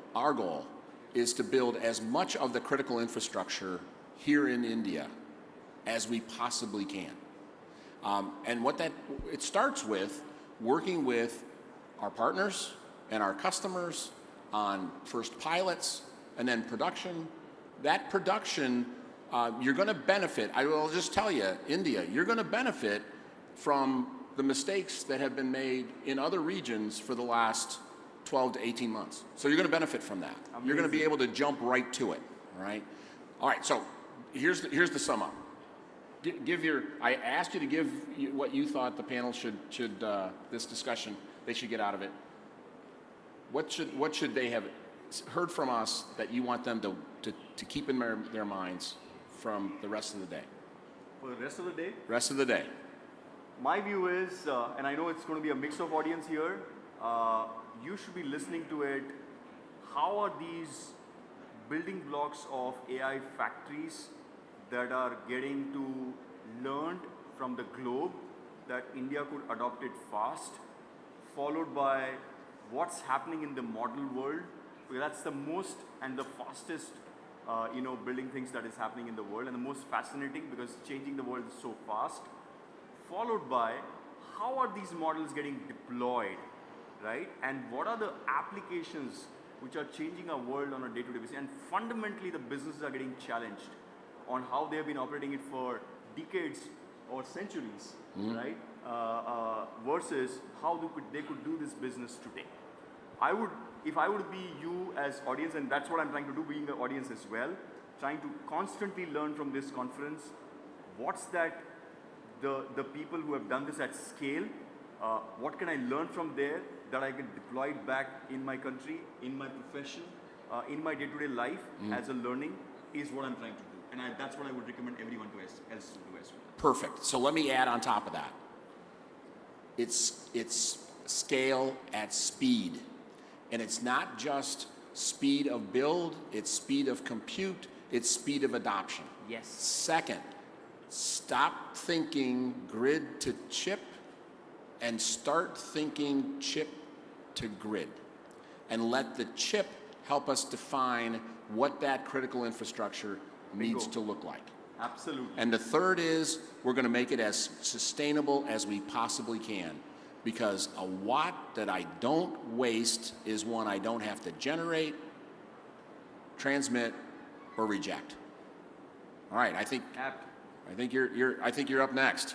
is to build as much of the critical infrastructure here in India as we possibly can. And what it starts with working with our partners and our customers on first pilots and then production. That production, you're going to benefit. I will just tell you, India, you're going to benefit from the mistakes that have been made in other regions for the last 12 to 18 months. So you're going to benefit from that. Amazing. You're going to be able to jump right to it, all right? All right, so here's the sum up. I asked you to give what you thought the panel should this discussion, they should get out of it. What should they have heard from us that you want them to keep in their minds from the rest of the day? For the rest of the day, Rest of the day. my view is, and I know it's going to be a mix of audience here, you should be listening to it. How are these building blocks of AI factories that are getting to learned from the globe that India could adopt it fast, followed by what's happening in the model world, because that's the most and the fastest you know, building things that is happening in the world, and the most fascinating because changing the world is so fast, followed by how are these models getting deployed, right? And what are the applications which are changing our world on a day-to-day basis? And fundamentally, the businesses are getting challenged on how they have been operating it for decades or centuries, right? Versus how they could do this business today. If I would be you as audience, and that's what I'm trying to do, being the audience as well, trying to constantly learn from this conference, what's that, the people who have done this at scale, what can I learn from there that I can deploy it back in my country, in my profession, in my day-to-day life as a learning, is what I'm trying to do. And that's what I would recommend everyone else to do as well. Perfect. So let me add on top of that. It's scale at speed. And it's not just speed of build, it's speed of compute, it's speed of adoption. Yes. Second, stop thinking grid to chip and start thinking chip to grid. And let the chip help us define what that critical infrastructure needs to look like. Absolutely. And the third is we're going to make it as sustainable as we possibly can, because a watt that I don't waste is one I don't have to generate, transmit, or reject. All right, I think you're up next.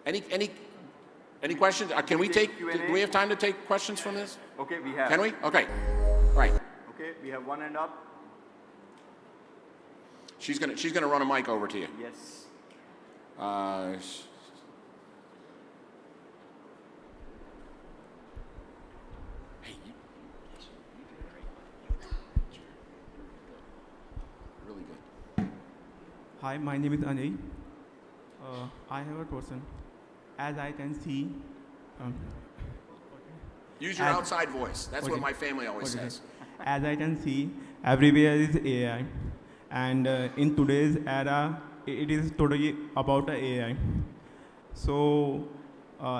Any Any questions? Can we take, Q&A? do we have time to take questions from this? Okay, we have. Can we? Okay. Right. Okay, we have one hand up. She's gonna run a mic over to you. Yes. Hey, really good. Hi, my name is Anil. I have a question. As I can see, Use your As- outside voice. That's what Okay. my family always Okay. says. as I can see, everywhere is AI, and in today's era, it is totally about AI. So,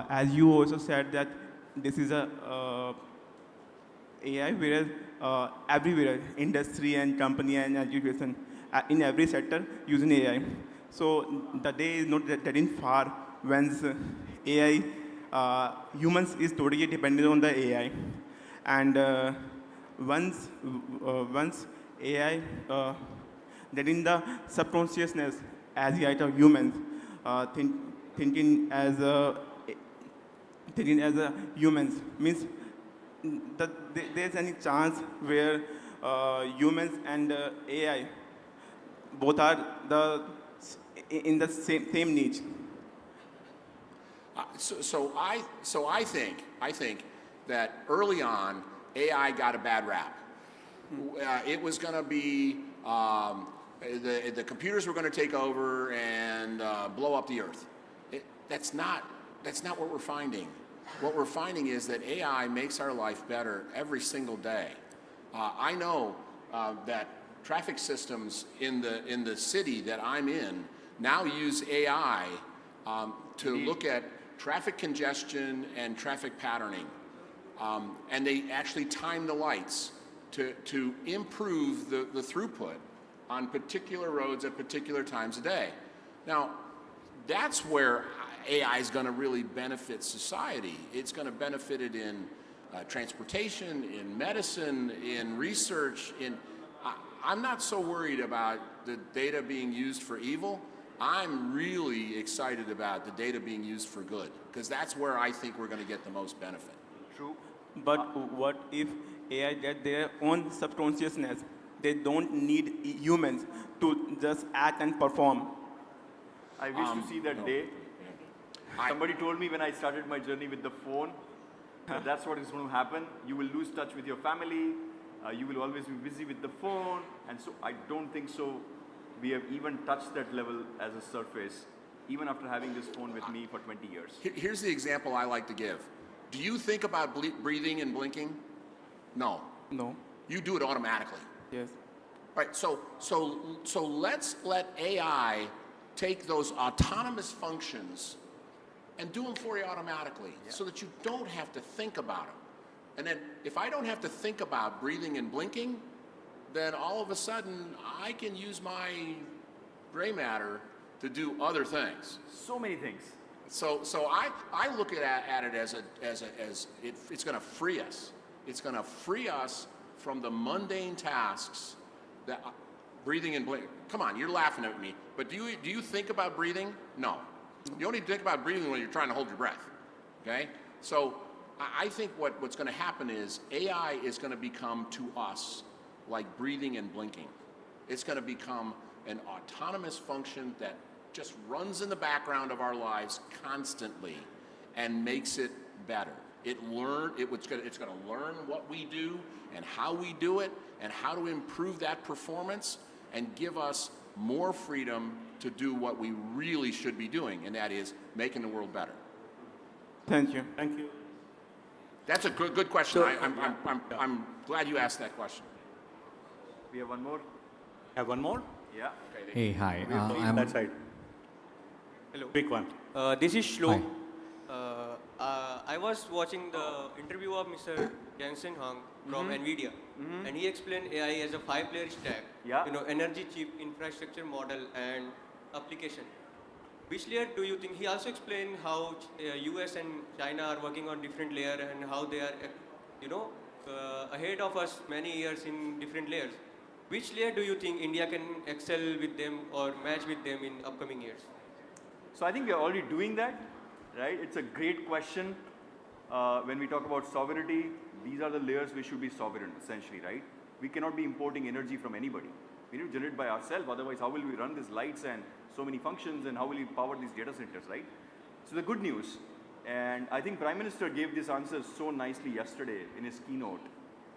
as you also said that this is a AI, whereas everywhere, industry and company and education, in every sector using AI. So the day is not that in far when AI, humans is totally dependent on the AI, and once AI that in the subconsciousness as yet of humans thinking as a humans means that there's any chance where humans and AI both are in the same niche. So I think that early on, AI got a bad rap. It was going to be the computers were going to take over and blow up the earth. That's not what we're finding. What we're finding is that AI makes our life better every single day. I know that traffic systems in the city that I'm in now use AI to look at traffic congestion and traffic patterning. And they actually time the lights to improve the throughput on particular roads at particular times of day. Now, that's where AI is going to really benefit society. It's going to benefit it in transportation, in medicine, in research. I'm not so worried about the data being used for evil. I'm really excited about the data being used for good, because that's where I think we're going to get the most benefit. True. But what if AI get their own subconsciousness? They don't need humans to just act and perform. I wish to see that no. day. Somebody told me when I started my journey with the phone, that's what is going to happen. You will lose touch with your family. You will always be busy with the phone. And so I don't think so. We have even touched that level as a surface, even after having this phone with me for 20 years. Here's the example I like to give. Do you think about breathing and blinking? No. No. You do it automatically. Yes. Right, so let's let AI take those autonomous functions and do them for you automatically, so that you don't have to think about them. And then if I don't have to think about breathing and blinking, then all of a sudden I can use my gray matter to do other things. So many things. So I look at it as it's going to free us. It's going to free us from the mundane tasks that breathing and blinking. Come on, you're laughing at me, but do you think about breathing? No. You only think about breathing when you're trying to hold your breath. Okay? So I think what's going to happen is AI is going to become to us like breathing and blinking. It's going to become an autonomous function that just runs in the background of our lives constantly and makes it better. It's going to learn what we do and how we do it and how to improve that performance and give us more freedom to do what we really should be doing, and that is making the world better. Thank you. Thank you. That's a good question. I'm glad you asked that question. We have one more. Have one more? Yeah. Hey, hi. On that side. Hello. Quick one. This is Shlo. I was watching the interview of Mr. Jensen Hung from NVIDIA, and he explained AI as a 5-layer stack. Yeah. Energy, chip, infrastructure, model, and application. Which layer do you think? He also explained how US and China are working on different layer and how they are, ahead of us many years in different layers. Which layer do you think India can excel with them or match with them in upcoming years? So I think we are already doing that. right? It's a great question. When we talk about sovereignty, these are the layers we should be sovereign, essentially, right? We cannot be importing energy from anybody. We need to generate by ourselves, otherwise how will we run these lights and so many functions, and how will we power these data centers, right? So the good news, and I think Prime Minister gave this answer so nicely yesterday in his keynote.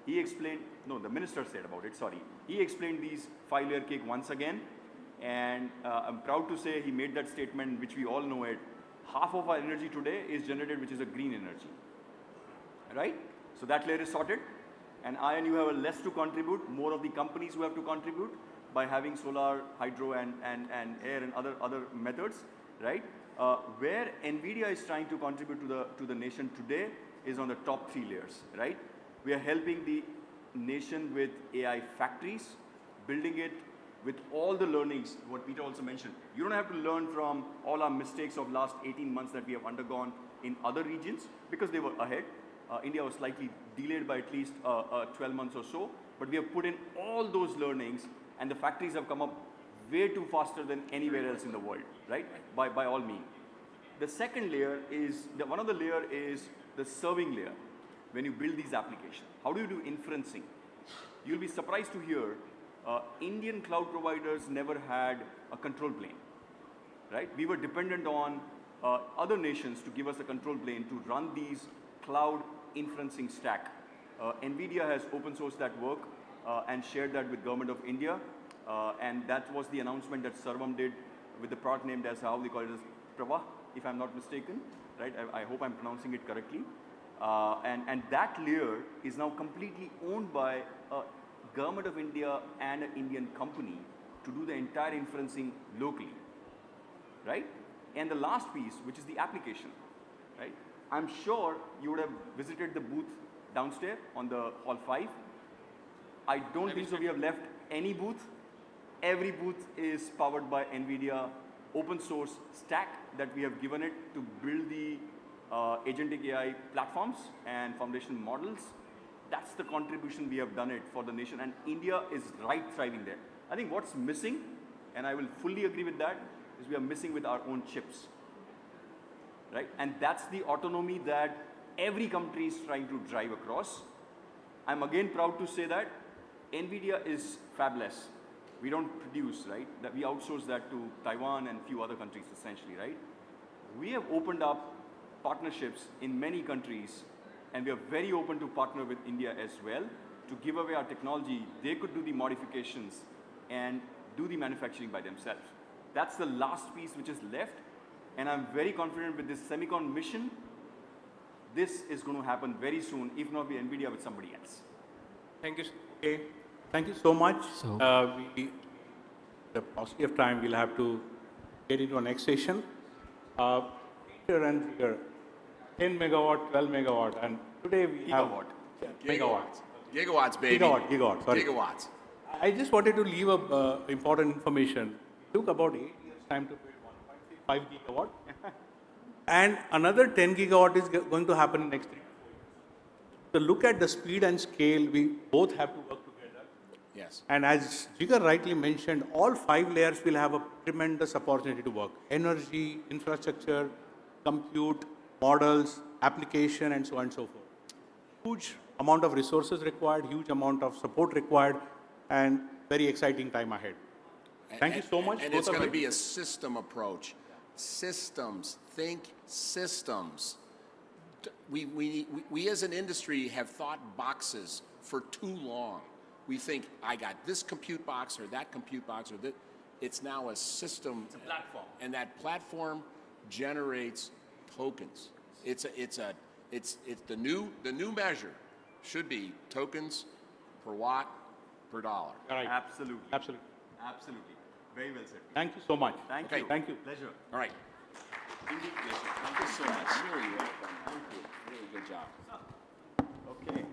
He explained, no, the minister said about it, sorry. He explained these 5-layer cake once again, and I'm proud to say he made that statement, which we all know it. Half of our energy today is generated, which is a green energy, right? So that layer is sorted, and I and you have a less to contribute, more of the companies who have to contribute by having solar, hydro, and air and other methods, right? Where NVIDIA is trying to contribute to the nation today is on the top 3 layers, right? We are helping the nation with AI factories, building it with all the learnings, what Peter also mentioned. You don't have to learn from all our mistakes of last 18 months that we have undergone in other regions, because they were ahead. India was slightly delayed by at least 12 months or so, but we have put in all those learnings, and the factories have come up way too faster than anywhere else in the world, right? By all means. The second layer is, one of the layer is the serving layer. When you build these applications, how do you do inferencing? You'll be surprised to hear Indian cloud providers never had a control plane, right? We were dependent on other nations to give us a control plane to run these cloud inferencing stack. NVIDIA has open sourced that work and shared that with Government of India, and that was the announcement that Sarvam did with the product named as, how they call it, as Prava, if I'm not mistaken, right? I hope I'm pronouncing it correctly. And that layer is now completely owned by a Government of India and an Indian company to do the entire inferencing locally, right? And the last piece, which is the application, right? I'm sure you would have visited the booth downstairs on the Hall 5. I don't think so we have left any booth. Every booth is powered by NVIDIA open source stack that we have given it to build the agentic AI platforms and foundation models. That's the contribution we have done it for the nation, and India is right thriving there. I think what's missing, and I will fully agree with that, is we are missing with our own chips, right? And that's the autonomy that every country is trying to drive across. I'm again proud to say that NVIDIA is fabless. We don't produce, right? That we outsource that to Taiwan and a few other countries essentially, right? We have opened up partnerships in many countries, and we are very open to partner with India as well to give away our technology. They could do the modifications and do the manufacturing by themselves. That's the last piece which is left, and I'm very confident with this Semicon mission, this is going to happen very soon, if not with NVIDIA, with somebody else. Thank you. Okay. Thank you so much. The paucity of time, we'll have to get into our next session. Peter and Peter, 10 megawatt, 12 megawatt, and today we have megawatts. Gigawatts, baby. Gigawatt, sorry. Gigawatts. I just wanted to leave important information. It took about 8 years time to build 1.5 gigawatt. And another 10 gigawatt is going to happen in next 3 to 4 years. So look at the speed and scale, we both have to work together. Yes. And as Jigar rightly mentioned, all 5 layers will have a tremendous opportunity to work. Energy, infrastructure, compute, models, application, and so on and so forth. Huge amount of resources required, huge amount of support required, and very exciting time ahead. Thank you so much. And it's going to be a system approach. Systems, think systems. We as an industry have thought boxes for too long. We think, I got this compute box or that compute box or that. It's now a system. It's a platform. And that platform generates tokens. It's the new measure should be tokens per watt per dollar. All right. Absolutely. Absolutely. Absolutely. Very well said. Thank you so much. Thank Okay. you. Thank you. Pleasure. All right. Indeed, pleasure. Thank you so much. Really welcome. Thank you. Really good job. Okay.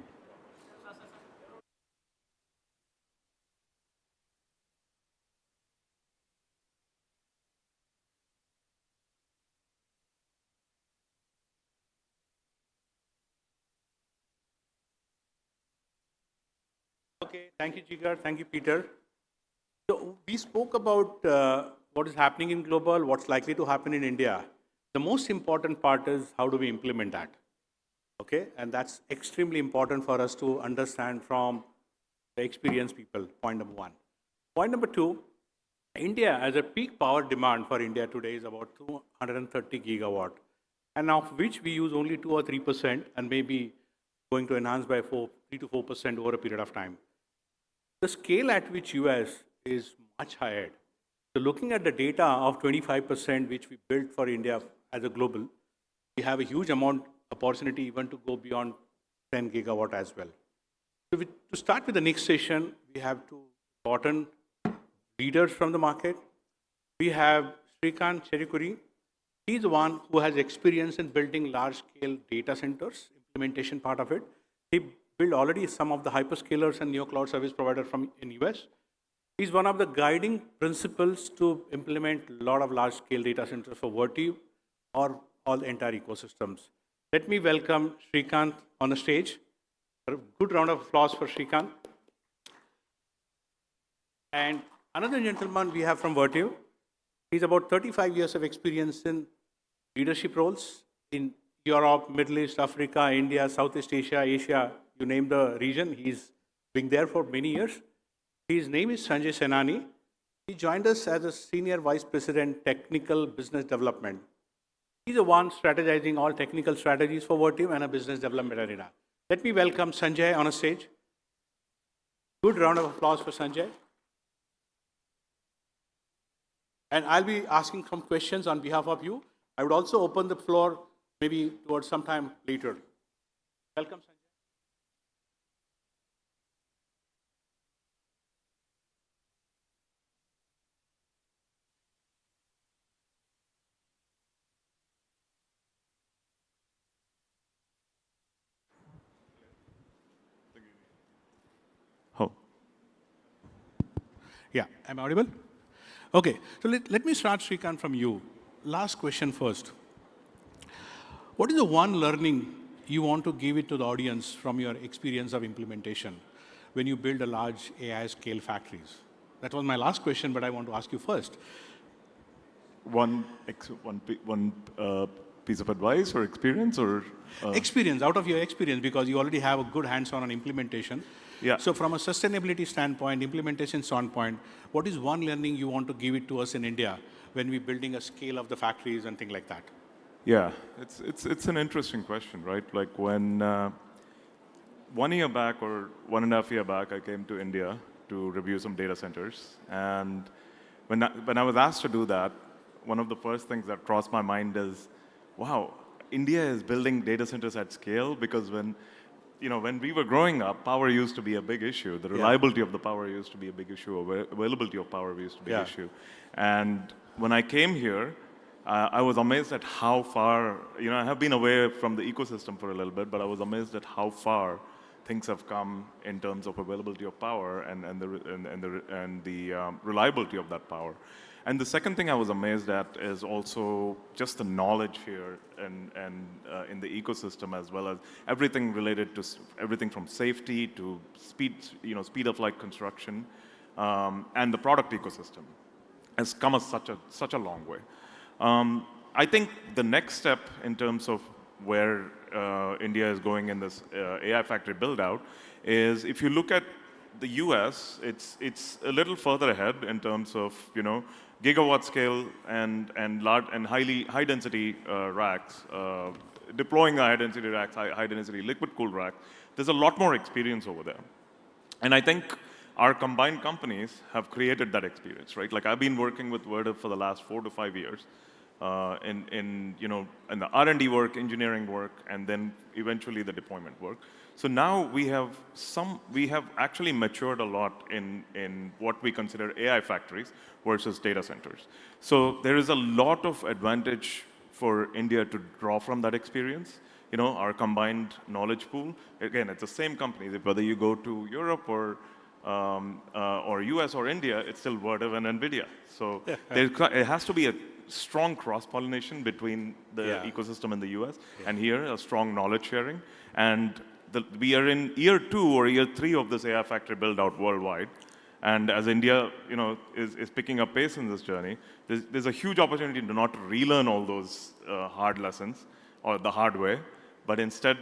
Okay, thank you, Jigar. Thank you, Peter. So we spoke about what is happening in global, what's likely to happen in India. The most important part is how do we implement that? Okay, and that's extremely important for us to understand from the experienced people, point number one. Point number two, India, as a peak power demand for India today is about 230 gigawatt, and of which we use only 2 or 3% and maybe going to enhance by 3 to 4% over a period of time. The scale at which US is much higher. So looking at the data of 25% which we built for India as a global, we have a huge amount opportunity even to go beyond 10 gigawatt as well. So to start with the next session, we have two important leaders from the market. We have Srikant Cherukuri. He's the one who has experience in building large-scale data centers, implementation part of it. He built already some of the hyperscalers and neo cloud service providers in US. He's one of the guiding principles to implement a lot of large-scale data centers for Vertiv or all the entire ecosystems. Let me welcome Srikant on the stage. A good round of applause for Srikant. And another gentleman we have from Vertiv. He's about 35 years of experience in leadership roles in Europe, Middle East, Africa, India, Southeast Asia, Asia, you name the region. He's been there for many years. His name is Sanjay Senani. He joined us as a Senior Vice President, Technical Business Development. He's the one strategizing all technical strategies for Vertiv and a business development arena. Let me welcome Sanjay on a stage. Good round of applause for Sanjay. And I'll be asking some questions on behalf of you. I would also open the floor maybe towards some time later. Welcome, Sanjay. Oh. Yeah, am I audible? Okay, so let me start, Srikant, from you. Last question first. What is the one learning you want to give it to the audience from your experience of implementation when you build a large AI scale factories? That was my last question, but I want to ask you first. One piece of advice or experience or? Experience, out of your experience, because you already have a good hands-on implementation. Yeah. So from a sustainability standpoint, implementation standpoint, what is one learning you want to give it to us in India when we're building a scale of the factories and things like that? Yeah, it's an interesting question, right? Like when 1 year back or 1.5 years back, I came to India to review some data centers. And when I was asked to do that, one of the first things that crossed my mind is, wow, India is building data centers at scale, because when we were growing up, power used to be a big issue. The reliability of the power used to be a big issue. Availability of power used to be an issue. And when I came here, I was amazed at how far, I have been away from the ecosystem for a little bit, but I was amazed at how far things have come in terms of availability of power and the reliability of that power. And the second thing I was amazed at is also just the knowledge here and in the ecosystem, as well as everything related to everything from safety to speed of light construction, and the product ecosystem has come such a long way. I think the next step in terms of where India is going in this AI factory build-out is, if you look at the US, it's a little further ahead in terms of gigawatt-scale and large and high-density racks, deploying the high-density racks, high-density liquid-cooled racks. There's a lot more experience over there, and I think our combined companies have created that experience, right? Like, I've been working with Vertiv for the last 4 to 5 years in the R&D work, engineering work, and then eventually the deployment work. So now we have actually matured a lot in what we consider AI factories versus data centers. So there is a lot of advantage for India to draw from that experience. Our combined knowledge pool. Again, it's the same companies. Whether you go to Europe or US or India, it's still Vertiv and NVIDIA. So it has to be a strong cross-pollination between the ecosystem in the US and here, a strong knowledge sharing. And we are in year 2 or year 3 of this AI factory build-out worldwide. And as India, is picking up pace in this journey, there's a huge opportunity to not relearn all those hard lessons or the hard way, but instead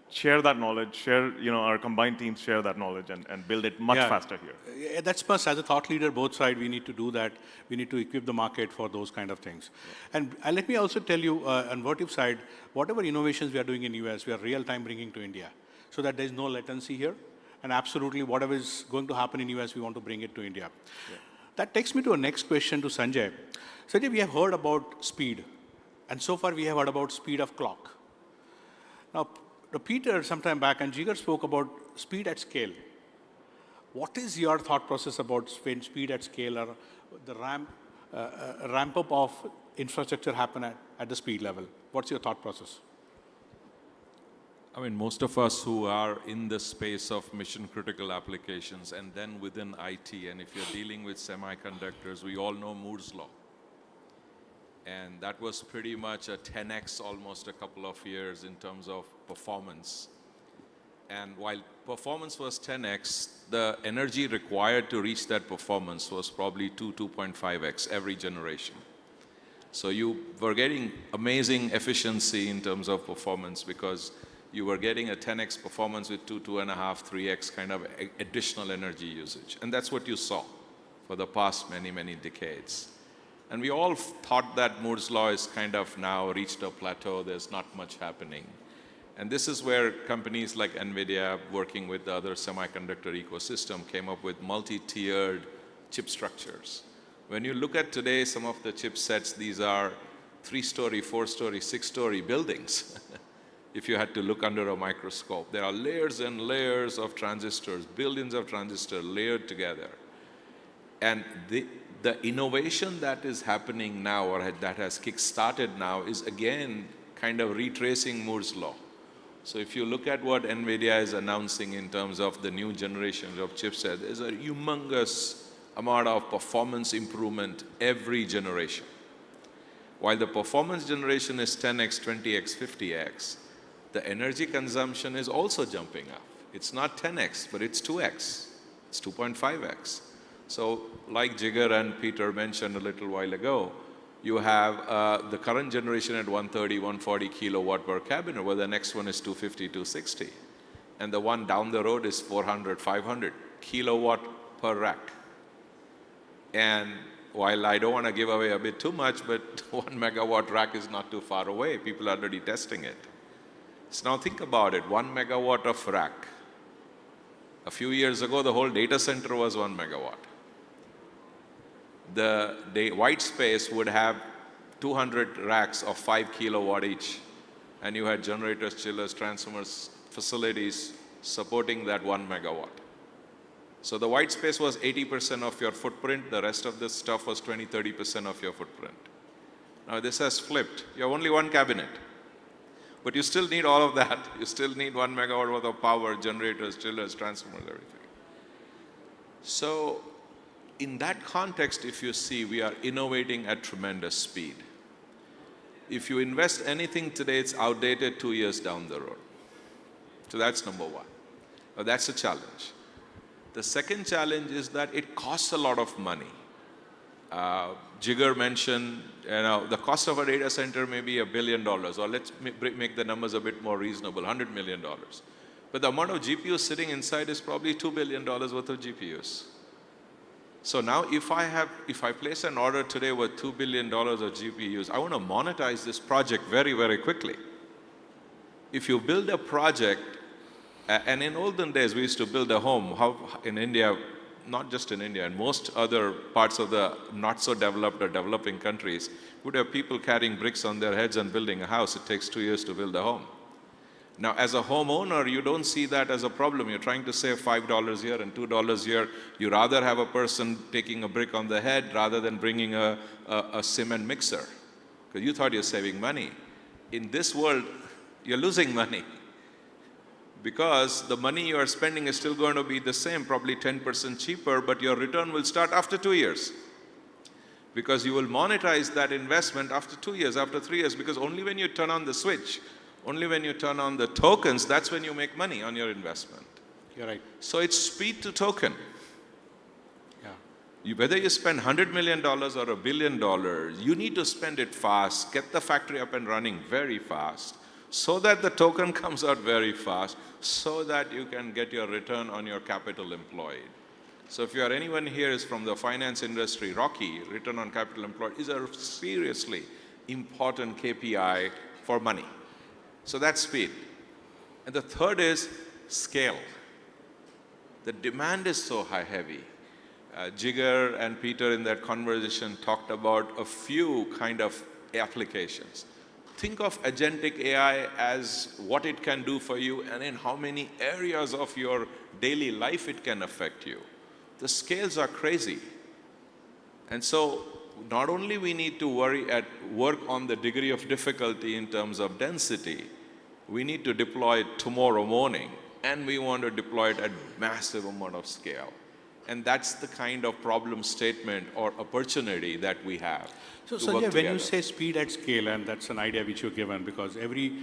share that knowledge, our combined teams share that knowledge and build it much faster here. Yeah, that's must, as a thought leader, both sides, we need to do that. We need to equip the market for those kind of things. Yeah. And let me also tell you, on Vertiv side, whatever innovations we are doing in US, we are real-time bringing to India, so that there's no latency here. And absolutely, whatever is going to happen in US, we want to bring it to India. Yeah. That takes me to a next question to Sanjay. Sanjay, we have heard about speed. And so far, we have heard about speed of clock. Now, Peter, sometime back, and Jigar spoke about speed at scale. What is your thought process about speed at scale, or the ramp up of infrastructure happen at the speed level? What's your thought process? I mean, most of us who are in the space of mission critical applications and then within IT, and if you're dealing with semiconductors, we all know Moore's law. And that was pretty much a 10x almost a couple of years in terms of performance. And while performance was 10x, the energy required to reach that performance was probably 2.5x every generation. So you were getting amazing efficiency in terms of performance because you were getting a 10x performance with 2.5, 3x kind of additional energy usage. And that's what you saw for the past many, many decades. And we all thought that Moore's law is kind of now reached a plateau, there's not much happening. And this is where companies like NVIDIA, working with the other semiconductor ecosystem, came up with multi-tiered chip structures. When you look at today, some of the chipsets, these are 3-story, 4-story, 6-story buildings. If you had to look under a microscope, there are layers and layers of transistors, billions of transistors layered together. And the innovation that is happening now, or that has kick-started now, is again kind of retracing Moore's law. So if you look at what NVIDIA is announcing in terms of the new generations of chipsets, there's a humongous amount of performance improvement every generation. While the performance generation is 10x, 20x, 50x, the energy consumption is also jumping up. It's not 10x, but it's 2x. It's 2.5x. So like Jigar and Peter mentioned a little while ago, you have the current generation at 130, 140 kilowatt per cabinet, where the next one is 250, 260. And the one down the road is 400, 500 kilowatt per rack. And while I don't want to give away a bit too much, but 1 megawatt rack is not too far away. People are already testing it. So now think about it, 1 megawatt of rack. A few years ago, the whole data center was 1 megawatt. The white space would have 200 racks of 5 kilowatt each. And you had generators, chillers, transformers, facilities supporting that 1 megawatt. So the white space was 80% of your footprint. The rest of this stuff was 20, 30% of your footprint. Now this has flipped. You have only one cabinet. But you still need all of that. You still need 1 megawatt worth of power, generators, chillers, transformers, everything. So in that context, if you see, we are innovating at tremendous speed. If you invest anything today, it's outdated 2 years down the road. So that's number one. Now that's a challenge. The second challenge is that it costs a lot of money. Jigar mentioned, the cost of a data center may be $1 billion, or let's make the numbers a bit more reasonable, $100 million. But the amount of GPUs sitting inside is probably $2 billion worth of GPUs. So now if I place an order today with $2 billion of GPUs, I want to monetize this project very, very quickly. If you build a project, and in olden days we used to build a home, in India, not just in India, in most other parts of the not so developed or developing countries, would have people carrying bricks on their heads and building a house. It takes 2 years to build a home. Now, as a homeowner, you don't see that as a problem. You're trying to save $5 here and $2 here. You rather have a person taking a brick on the head rather than bringing a cement mixer, because you thought you're saving money. In this world, you're losing money, because the money you are spending is still going to be the same, probably 10% cheaper, but your return will start after 2 years. Because you will monetize that investment after 2 years, after 3 years, because only when you turn on the switch, only when you turn on the tokens, that's when you make money on your investment. You're right. So it's speed to token. Whether you spend $100 million or $1 billion, you need to spend it fast, get the factory up and running very fast, so that the token comes out very fast, so that you can get your return on your capital employed. So if you are anyone here is from the finance industry, Rocky, return on capital employed is a seriously important KPI for money. So that's speed. And the third is scale. The demand is so heavy. Jigar and Peter in that conversation talked about a few kind of applications. Think of agentic AI as what it can do for you and in how many areas of your daily life it can affect you. The scales are crazy. And so not only we need to work on the degree of difficulty in terms of density, we need to deploy it tomorrow morning, and we want to deploy it at massive amount of scale. And that's the kind of problem statement or opportunity that we have. So Sanjay, when you say speed at scale, and that's an idea which you've given, because every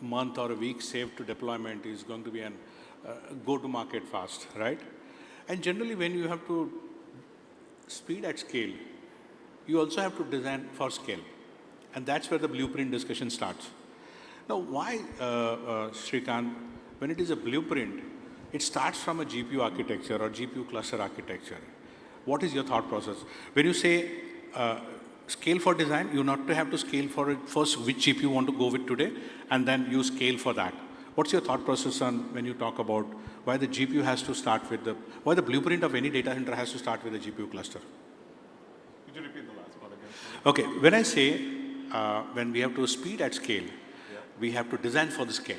month or a week saved to deployment is going to be an go to market fast, right? And generally when you have to speed at scale, you also have to design for scale. And that's where the blueprint discussion starts. Now, why, Srikant, when it is a blueprint, it starts from a GPU architecture or GPU cluster architecture. What is your thought process? When you say scale for design, you not to have to scale for it first which GPU you want to go with today, and then you scale for that. What's your thought process on when you talk about why the GPU has to start with why the blueprint of any data center has to start with a GPU cluster? Could you repeat the last part again? Okay, when I say when we have to speed at scale, we have to design for the scale.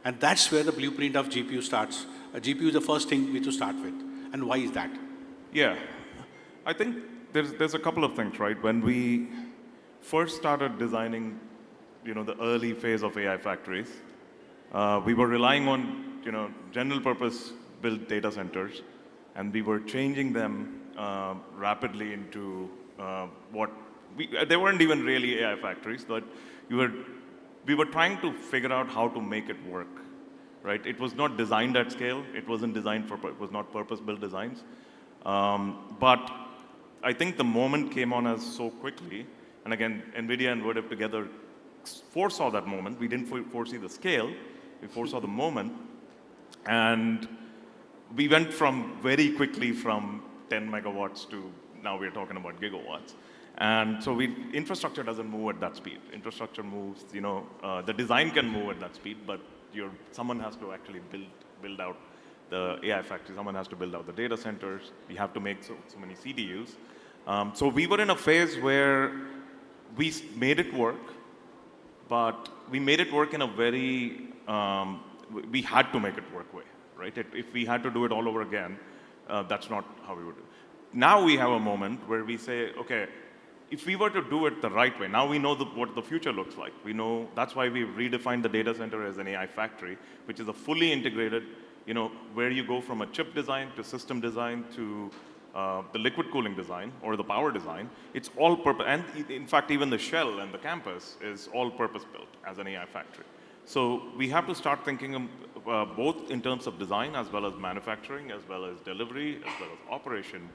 And that's where the blueprint of GPU starts. A GPU is the first thing we to start with. And why is that? Yeah, I think there's a couple of things, right? When we first started designing, the early phase of AI factories, we were relying on, general purpose built data centers, and we were changing them rapidly into they weren't even really AI factories, but we were trying to figure out how to make it work, right? It was not designed at scale. It wasn't designed it was not purpose-built designs. But I think the moment came on us so quickly, and again, NVIDIA and Vertiv together foresaw that moment. We didn't foresee the scale, we foresaw the moment, and we went very quickly from 10 megawatts to now we're talking about gigawatts. And so infrastructure doesn't move at that speed. Infrastructure moves, the design can move at that speed, but someone has to actually build out the AI factory. Someone has to build out the data centers. We have to make so many CDUs. So we were in a phase where we made it work, but we made it work in a very, we had to make it work way, right? If we had to do it all over again, that's not how we would do it. Now we have a moment where we say, okay, if we were to do it the right way, now we know what the future looks like. We know that's why we redefined the data center as an AI factory, which is a fully integrated, where you go from a chip design to system design to the liquid cooling design or the power design. It's all purpose, and in fact, even the shell and the campus is all purpose built as an AI factory. So we have to start thinking both in terms of design as well as manufacturing, as well as delivery, as well as operation.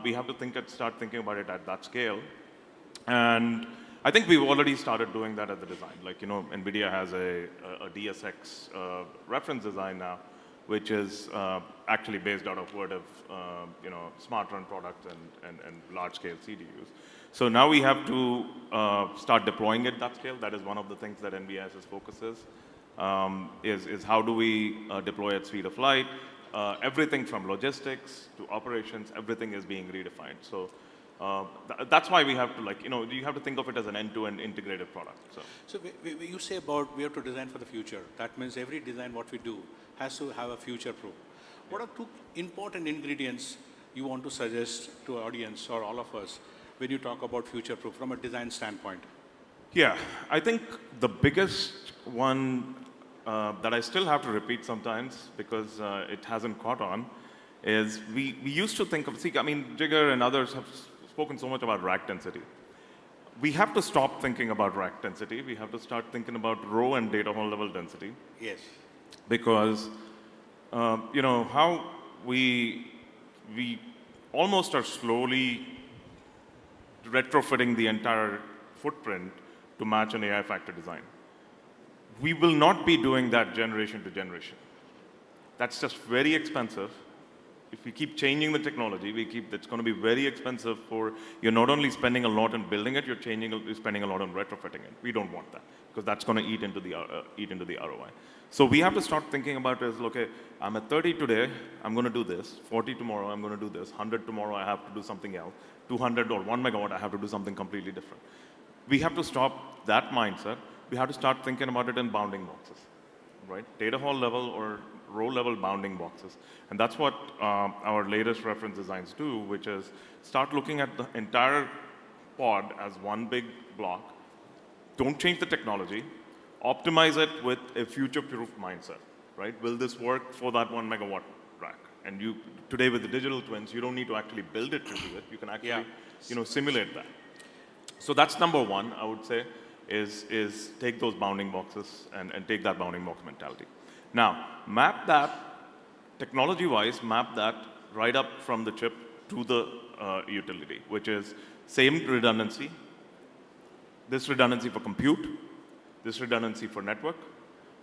We have to start thinking about it at that scale. And I think we've already started doing that at the design. Like, NVIDIA has a DSX reference design now, which is actually based out of Vertiv, smart run products and large-scale CDUs. So now we have to start deploying at that scale. That is one of the things that NVIDIA's focus is how do we deploy at speed of light. Everything from logistics to operations, everything is being redefined. So that's why we have to you have to think of it as an end-to-end integrated product. So you say about we have to design for the future. That means every design what we do has to have a future proof. What are two important ingredients you want to suggest to our audience or all of us when you talk about future proof from a design standpoint? Yeah, I think the biggest one that I still have to repeat sometimes because it hasn't caught on is we used to think of, Jigar and others have spoken so much about rack density. We have to stop thinking about rack density. We have to start thinking about row and data hall level density. Yes. Because, how we almost are slowly retrofitting the entire footprint to match an AI factory design. We will not be doing that generation to generation. That's just very expensive. If we keep changing the technology, it's going to be very expensive you're not only spending a lot on building it, you're spending a lot on retrofitting it. We don't want that, because that's going to eat into the ROI. So we have to start thinking about it as, okay, I'm at 30 today, I'm going to do this. 40 tomorrow, I'm going to do this. 100 tomorrow, I have to do something else. 200 or 1 megawatt, I have to do something completely different. We have to stop that mindset. We have to start thinking about it in bounding boxes, right? Data hall level or row level bounding boxes. And that's what our latest reference designs do, which is start looking at the entire pod as one big block. Don't change the technology. Optimize it with a future-proof mindset, right? Will this work for that 1 megawatt rack? And today with the digital twins, you don't need to actually build it to do it. You can actually, simulate that. So that's number one, I would say, is take those bounding boxes and take that bounding box mentality. Now, map that, technology-wise, map that right up from the chip to the utility, which is same redundancy, this redundancy for compute, this redundancy for network,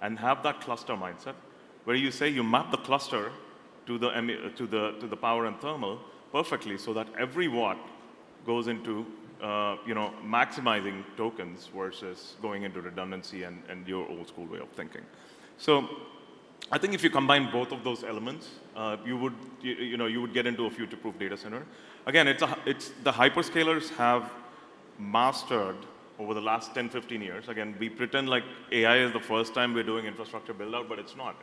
and have that cluster mindset, where you say you map the cluster to the power and thermal perfectly, so that every watt goes into maximizing tokens versus going into redundancy and your old school way of thinking. So I think if you combine both of those elements, you would get into a future-proof data center. Again, the hyperscalers have mastered over the last 10, 15 years. Again, we pretend like AI is the first time we're doing infrastructure build-out, but it's not.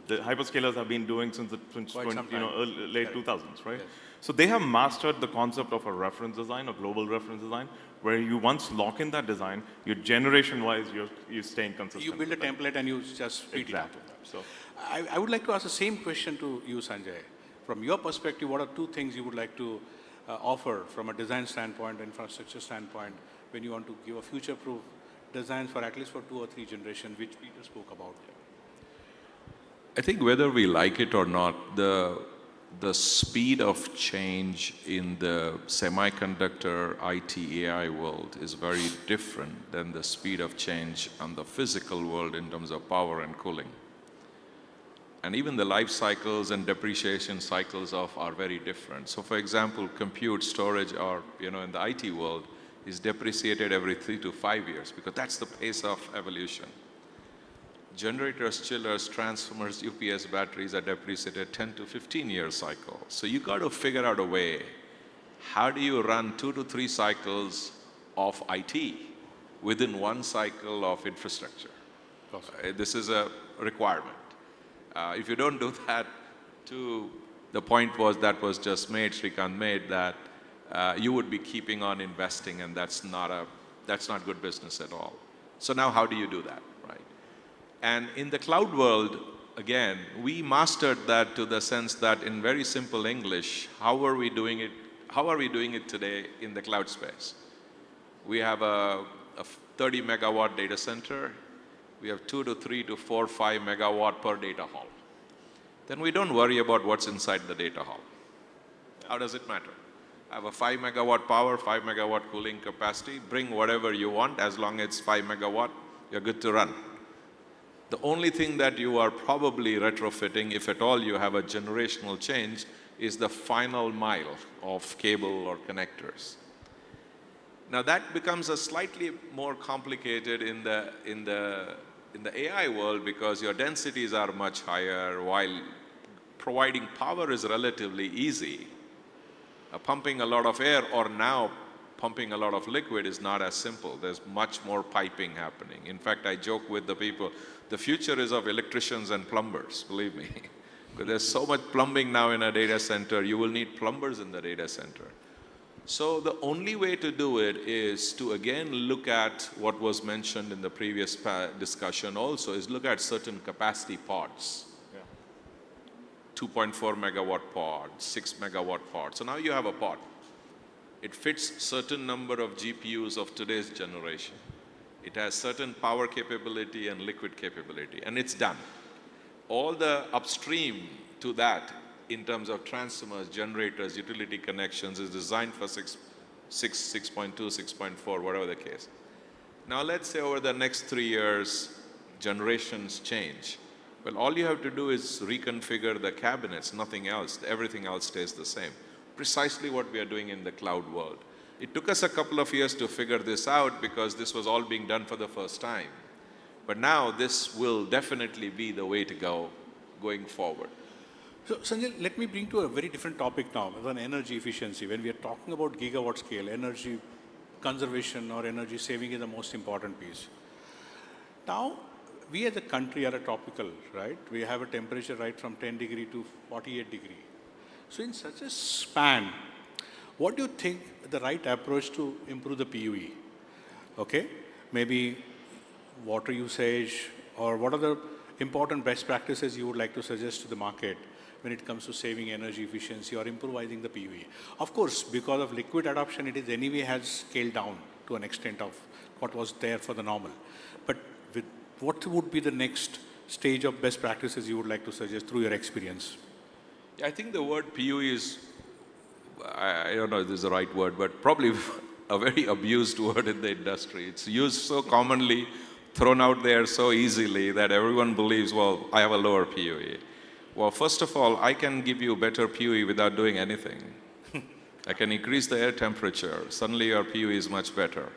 The hyperscalers have been doing since late 2000s, right? Yes. So they have mastered the concept of a reference design, a global reference design, where you once lock in that design, your generation-wise, you're staying consistent. You build a template and you just feed it out. So I would like to ask the same question to you, Sanjay. From your perspective, what are two things you would like to offer from a design standpoint, infrastructure standpoint, when you want to give a future-proof designs for at least for 2 or 3 generations, which Peter spoke about? I think whether we like it or not, the speed of change in the semiconductor IT AI world is very different than the speed of change on the physical world in terms of power and cooling. And even the life cycles and depreciation cycles are very different. So for example, compute, storage, or in the IT world, is depreciated every 3 to 5 years, because that's the pace of evolution. Generators, chillers, transformers, UPS batteries are depreciated 10 to 15 year cycle. So you got to figure out a way, how do you run 2 to 3 cycles of IT within 1 cycle of infrastructure? This is a requirement. If you don't do that, the point that was just made, Srikanth made, that you would be keeping on investing, and that's not good business at all. So now how do you do that, right? And in the cloud world, again, we mastered that to the sense that in very simple English, how are we doing it today in the cloud space? We have a 30 megawatt data center. We have 2 to 3 to 4, 5 megawatt per data hall. Then we don't worry about what's inside the data hall. How does it matter? I have a 5 megawatt power, 5 megawatt cooling capacity. Bring whatever you want, as long as it's 5 megawatt, you're good to run. The only thing that you are probably retrofitting, if at all you have a generational change, is the final mile of cable or connectors. Now that becomes a slightly more complicated in the AI world, because your densities are much higher, while providing power is relatively easy. Pumping a lot of air, or now pumping a lot of liquid, is not as simple. There's much more piping happening. In fact, I joke with the people, the future is of electricians and plumbers, believe me. Because there's so much plumbing now in a data center, you will need plumbers in the data center. So the only way to do it is to, again, look at what was mentioned in the previous discussion also, is look at certain capacity pods. 2.4 megawatt pod, 6 megawatt pod. So now you have a pod. It fits certain number of GPUs of today's generation. It has certain power capability and liquid capability, and it's done. All the upstream to that in terms of transformers, generators, utility connections is designed for 6.2, 6.4, whatever the case. Now let's say over the next 3 years, generations change. Well, all you have to do is reconfigure the cabinets, nothing else. Everything else stays the same. Precisely what we are doing in the cloud world. It took us a couple of years to figure this out because this was all being done for the first time. But now this will definitely be the way to go going forward. So, Sanjay, let me bring to a very different topic now, on energy efficiency. When we are talking about gigawatt scale, energy conservation or energy saving is the most important piece. Now, we as a country are a tropical, right? We have a temperature right from 10 degree to 48 degree. So in such a span, what do you think the right approach to improve the PUE? Okay, maybe water usage, or what are the important best practices you would like to suggest to the market when it comes to saving energy efficiency or improvising the PUE? Of course, because of liquid adoption, it is anyway has scaled down to an extent of what was there for the normal. But with what would be the next stage of best practices you would like to suggest through your experience? I think the word PUE is, I don't know if this is the right word, but probably a very abused word in the industry. It's used so commonly, thrown out there so easily that everyone believes, well, I have a lower PUE. Well, first of all, I can give you better PUE without doing anything. I can increase the air temperature. Suddenly your PUE is much better.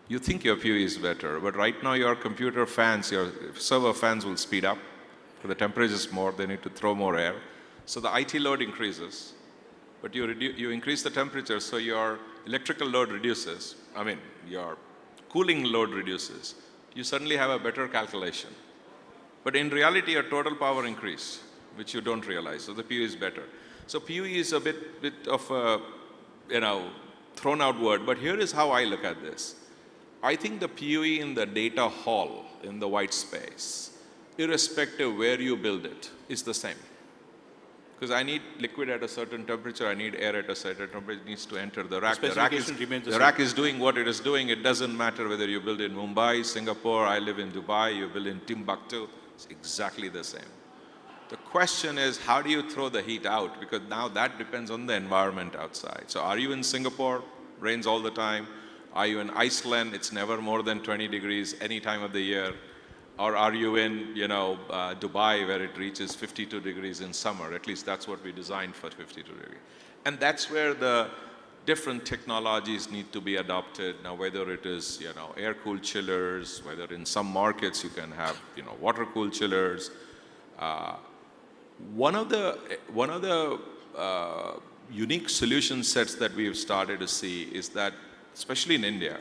You think your PUE is better, but right now your computer fans, your server fans will speed up. For the temperature is more, they need to throw more air. So the IT load increases, but you increase the temperature, so your electrical load reduces. I mean, your cooling load reduces. You suddenly have a better calculation. But in reality, your total power increased, which you don't realize. So the PUE is better. So PUE is a bit of a, thrown out word, but here is how I look at this. I think the PUE in the data hall, in the white space, irrespective where you build it, is the same. Because I need liquid at a certain temperature, I need air at a certain temperature, it needs to enter the rack. The rack is doing what it is doing. It doesn't matter whether you build in Mumbai, Singapore, I live in Dubai, you build in Timbuktu, it's exactly the same. The question is, how do you throw the heat out? Because now that depends on the environment outside. So are you in Singapore, rains all the time? Are you in Iceland, it's never more than 20 degrees any time of the year? Or are you in, Dubai, where it reaches 52 degrees in summer? At least that's what we designed for 52 degrees. And that's where the different technologies need to be adopted. Now, whether it is, air-cooled chillers, whether in some markets you can have, water-cooled chillers. One of the unique solution sets that we have started to see is that, especially in India,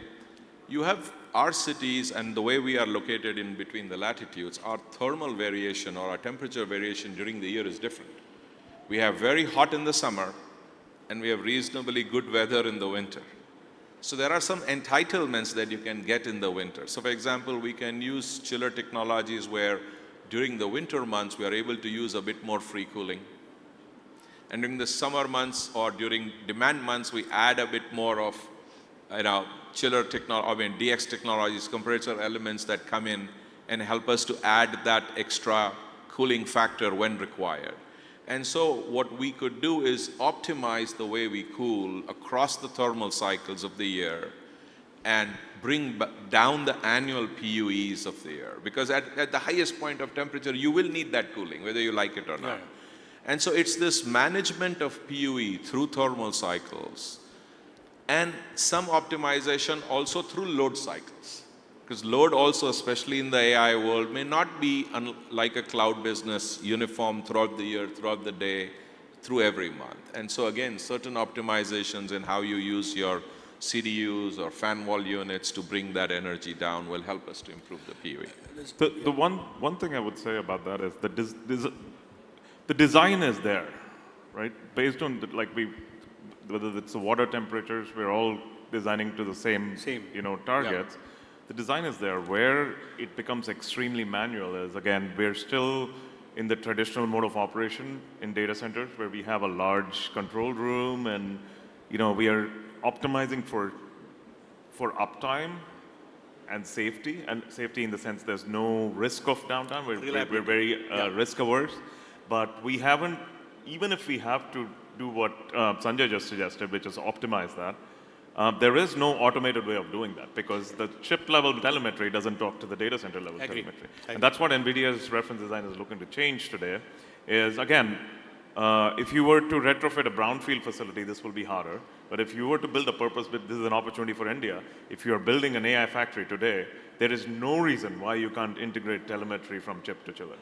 you have our cities and the way we are located in between the latitudes, our thermal variation or our temperature variation during the year is different. We have very hot in the summer and we have reasonably good weather in the winter. So there are some entitlements that you can get in the winter. So for example, we can use chiller technologies where during the winter months we are able to use a bit more free cooling. And during the summer months or during demand months, we add a bit more of chiller technology, DX technologies, compressor elements that come in and help us to add that extra cooling factor when required. And so what we could do is optimize the way we cool across the thermal cycles of the year and bring down the annual PUEs of the year. Because at the highest point of temperature, you will need that cooling, whether you like it or not. Yeah. And so it's this management of PUE through thermal cycles and some optimization also through load cycles. Because load also, especially in the AI world, may not be like a cloud business, uniform throughout the year, throughout the day, through every month. And so again, certain optimizations in how you use your CDUs or fan wall units to bring that energy down will help us to improve the PUE. The one thing I would say about that is the design is there, right? Based on whether it's the water temperatures, we're all designing to the same. Targets. Yeah. The design is there. Where it becomes extremely manual is, again, we're still in the traditional mode of operation in data centers where we have a large control room and, we are optimizing for uptime and safety in the sense there's no risk of downtime. We're very risk averse, but we haven't even if we have to do what Sanjay just suggested, which is optimize that, there is no automated way of doing that because the chip level telemetry doesn't talk to the data center level telemetry. And that's what NVIDIA's reference design is looking to change today is, again, if you were to retrofit a brownfield facility, this will be harder. But if you were to build a purpose-built, this is an opportunity for India. If you are building an AI factory today, there is no reason why you can't integrate telemetry from chip to chiller.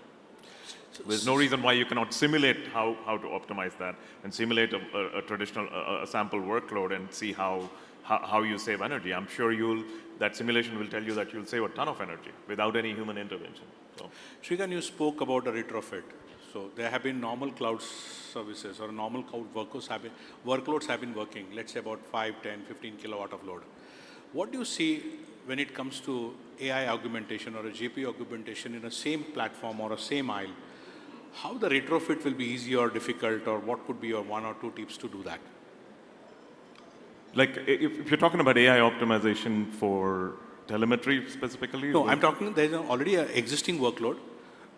There's no reason why you cannot simulate how to optimize that and simulate a traditional sample workload and see how you save energy. I'm sure that simulation will tell you that you'll save a ton of energy without any human intervention. So. Srikanth, you spoke about a retrofit. So there have been normal cloud services or normal cloud workloads have been working, let's say about 5, 10, 15 kilowatt of load. What do you see when it comes to AI augmentation or a GPU augmentation in a same platform or a same aisle? How the retrofit will be easy or difficult, or what could be your 1 or 2 tips to do that? Like if you're talking about AI optimization for telemetry specifically? No, I'm talking, there's already an existing workload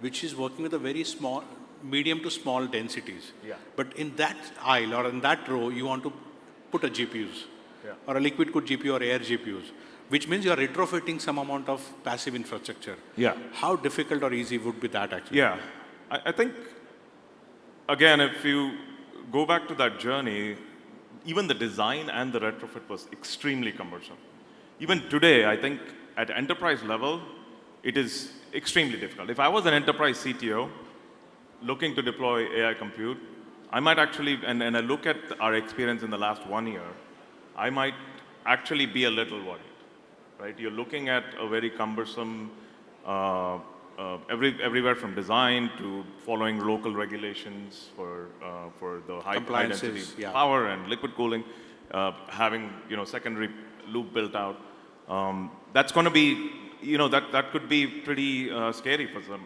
which is working with a very small, medium to small densities. Yeah. But in that aisle or in that row, you want to put a GPUs or a liquid cooled GPU or air GPUs, which means you're retrofitting some amount of passive infrastructure. Yeah. How difficult or easy would be that actually? Yeah. I think, again, if you go back to that journey, even the design and the retrofit was extremely cumbersome. Even today, I think at enterprise level, it is extremely difficult. If I was an enterprise CTO looking to deploy AI compute, I might actually, and I look at our experience in the last 1 year, I might actually be a little worried, right? You're looking at a very cumbersome, everywhere from design to following local regulations for the high density power and liquid cooling, having secondary loop built out. That's going to be that could be pretty scary for some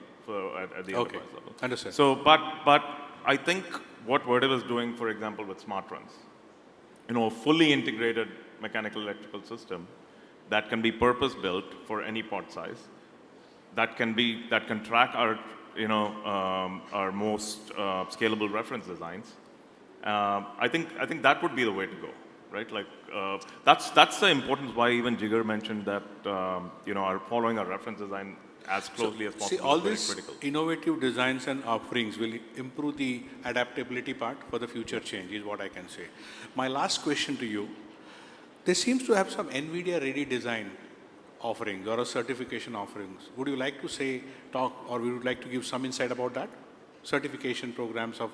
at the enterprise level. Understand. So, but I think what Vertiv is doing, for example, with smart runs, a fully integrated mechanical electrical system that can be purpose built for any pod size. That can track our our most scalable reference designs. I think that would be the way to go, right? Like that's the importance why even Jigar mentioned that our following our reference design as closely as possible. See, all is very these critical. innovative designs and offerings will improve the adaptability part for the future change, is what I can say. My last question to you: there seems to have some NVIDIA-ready design offerings or a certification offerings. Would you like to talk, or we would like to give some insight about that? Certification programs of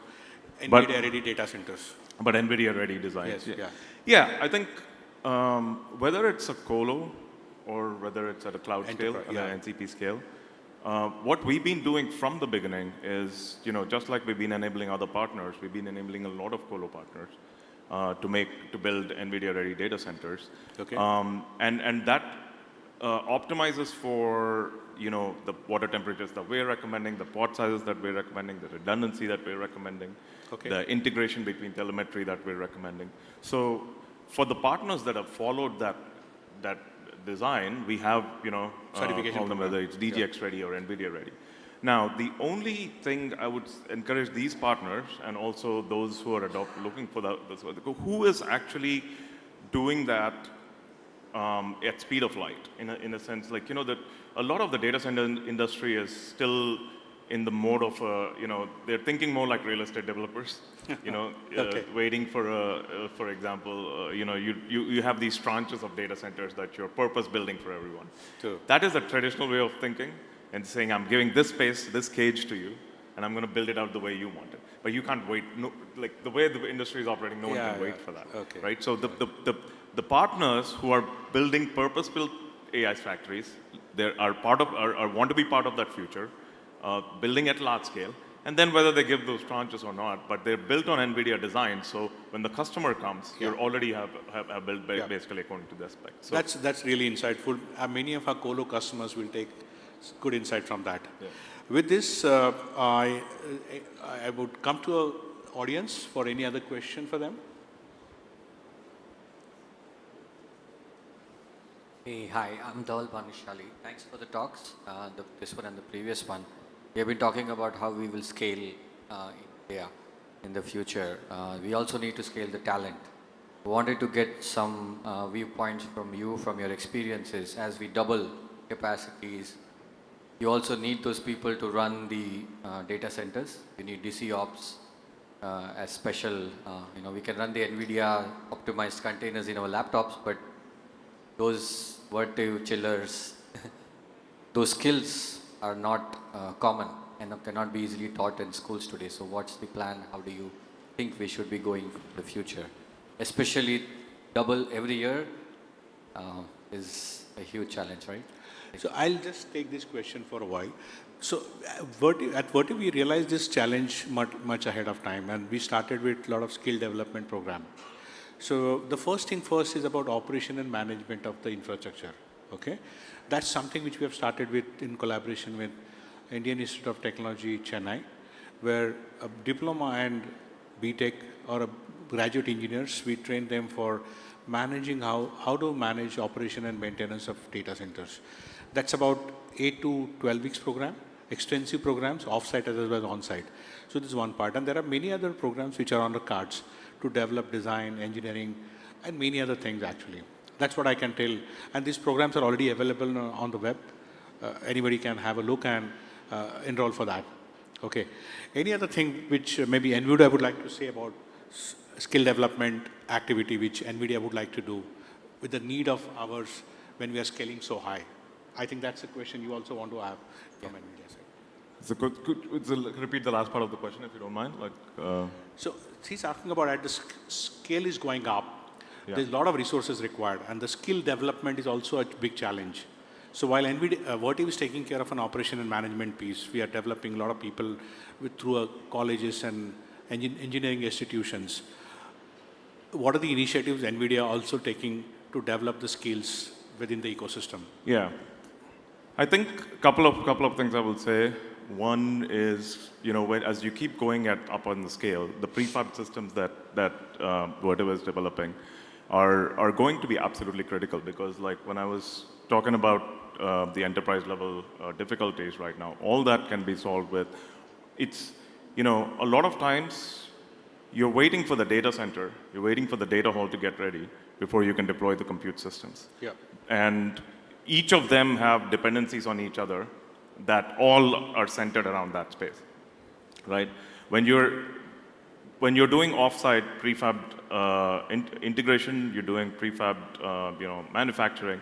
NVIDIA-ready data centers. But NVIDIA-ready designs. Yes, Yeah, I think whether it's a colo or whether it's at a cloud scale, an NCP scale, what we've been doing from the beginning is, just like we've been enabling other partners, we've been enabling a lot of colo partners to build NVIDIA-ready data centers. Okay. And that optimizes for the water temperatures that we're recommending, the pod sizes that we're recommending, the redundancy that we're recommending, the integration between telemetry that we're recommending. So for the partners that have followed that design, we have certification, whether it's DGX ready or NVIDIA ready. Now, the only thing I would encourage these partners and also those who are looking for who is actually doing that at speed of light, in a sense, like, that a lot of the data center industry is still in the mode of, they're thinking more like real estate developers, waiting for example, you have these tranches of data centers that you're purpose building for everyone. True. That is a traditional way of thinking and saying, I'm giving this space, this cage to you, and I'm going to build it out the way you want it. But you can't wait. No, like the way the industry is operating, no one can wait for that. Okay. Right? So the partners who are building purpose-built AI factories, they are want to be part of that future, building at large scale, and then whether they give those tranches or not, but they're built on NVIDIA design, so when the customer comes, you already have built basically according to their specs. So that's really insightful. Many of our colo customers will take good insight from that. Yeah. With this, I would come to our audience for any other question for them. Hey, hi, I'm Dhaval Banishali. Thanks for the talks, this one and the previous one. We have been talking about how we will scale in India. in the future, we also need to scale the talent. Wanted to get some viewpoints from you, from your experiences, as we double capacities. You also need those people to run the data centers. You need DC ops as special. We can run the NVIDIA optimized containers in our laptops, but those Vertiv chillers, those skills are not common and cannot be easily taught in schools today. So what's the plan? How do you think we should be going for the future? Especially double every year is a huge challenge, right? So I'll just take this question for a while. So at Vertiv, we realized this challenge much ahead of time, and we started with a lot of skill development program. So the first thing first is about operation and management of the infrastructure. Okay, that's something which we have started with in collaboration with Indian Institute of Technology, Chennai, where a diploma and BTech or a graduate engineers, we train them for managing how to manage operation and maintenance of data centers. That's about 8 to 12 weeks program, extensive programs, off-site as well as on-site. So this is one part. And there are many other programs which are on the cards to develop design, engineering, and many other things actually. That's what I can tell. And these programs are already available on the web. Anybody can have a look and enroll for that. Okay. Any other thing which maybe NVIDIA would like to say about skill development activity which NVIDIA would like to do with the need of ours when we are scaling so high? I think that's a question you also want to have from NVIDIA side. So could repeat the last part of the question if you don't mind? So he's asking about as the scale is going up, there's a lot of resources required, and the skill development is also a big challenge. So while Vertiv is taking care of an operation and management piece, we are developing a lot of people through colleges and engineering institutions. What are the initiatives NVIDIA also taking to develop the skills within the ecosystem? Yeah, I think a couple of things I will say. One is, as you keep going up on the scale, the prefab systems that Vertiv is developing are going to be absolutely critical, because like when I was talking about the enterprise level difficulties right now, all that can be solved with, a lot of times you're waiting for the data center, you're waiting for the data hall to get ready before you can deploy the compute systems. Yeah. And each of them have dependencies on each other that all are centered around that space, right? When you're doing offsite prefab integration, you're doing prefab manufacturing,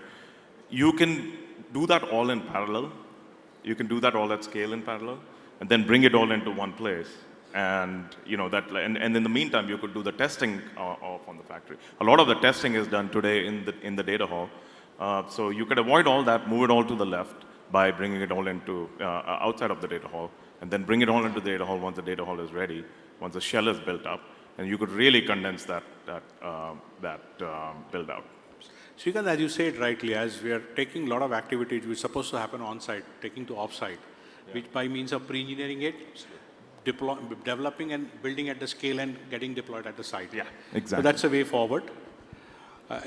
you can do that all in parallel. You can do that all at scale in parallel, and then bring it all into one place. And and in the meantime, you could do the testing off on the factory. A lot of the testing is done today in the data hall. So you could avoid all that, move it all to the left by bringing it all into outside of the data hall, and then bring it all into the data hall once the data hall is ready, once the shell is built up, and you could really condense that build out. Srikanth, as you said rightly, as we are taking a lot of activities which are supposed to happen on-site, taking to off-site, which by means of pre-engineering it, developing and building at the scale and getting deployed at the site. Yeah, exactly. So that's a way forward.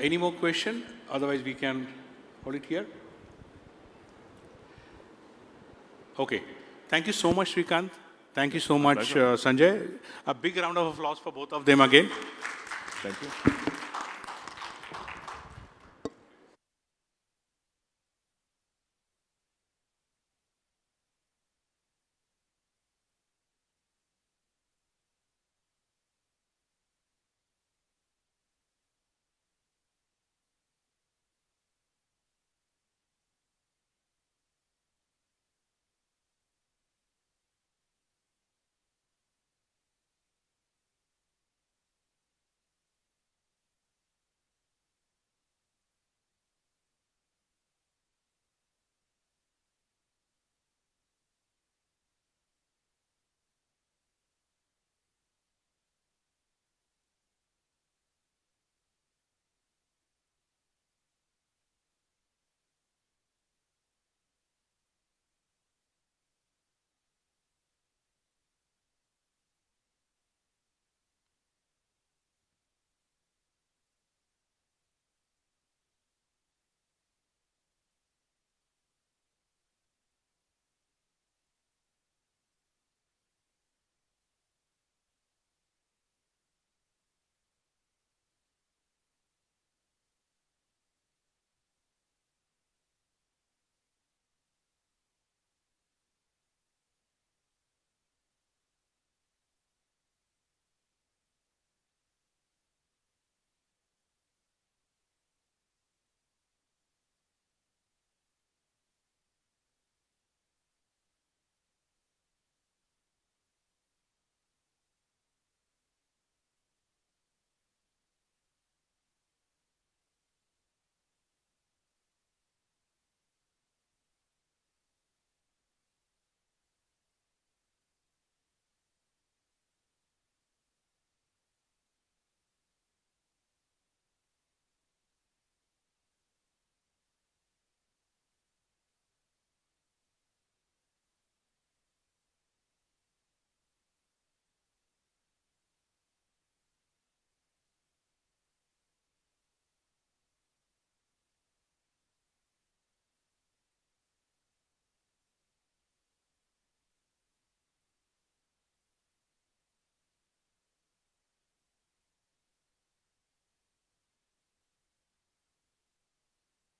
Any more question? Otherwise, we can hold it here. Okay. Thank you so much, Srikanth. Thank you so much, Sanjay. A big round of applause for both of them again. Thank you.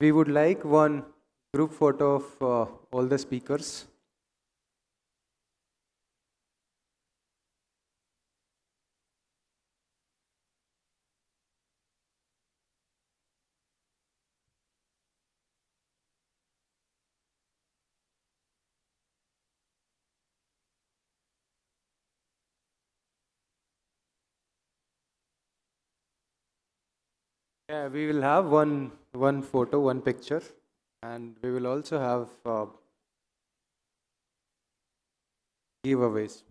we would like one group photo of all the speakers. Yeah, we will have one photo, one picture, and we will also have giveaways.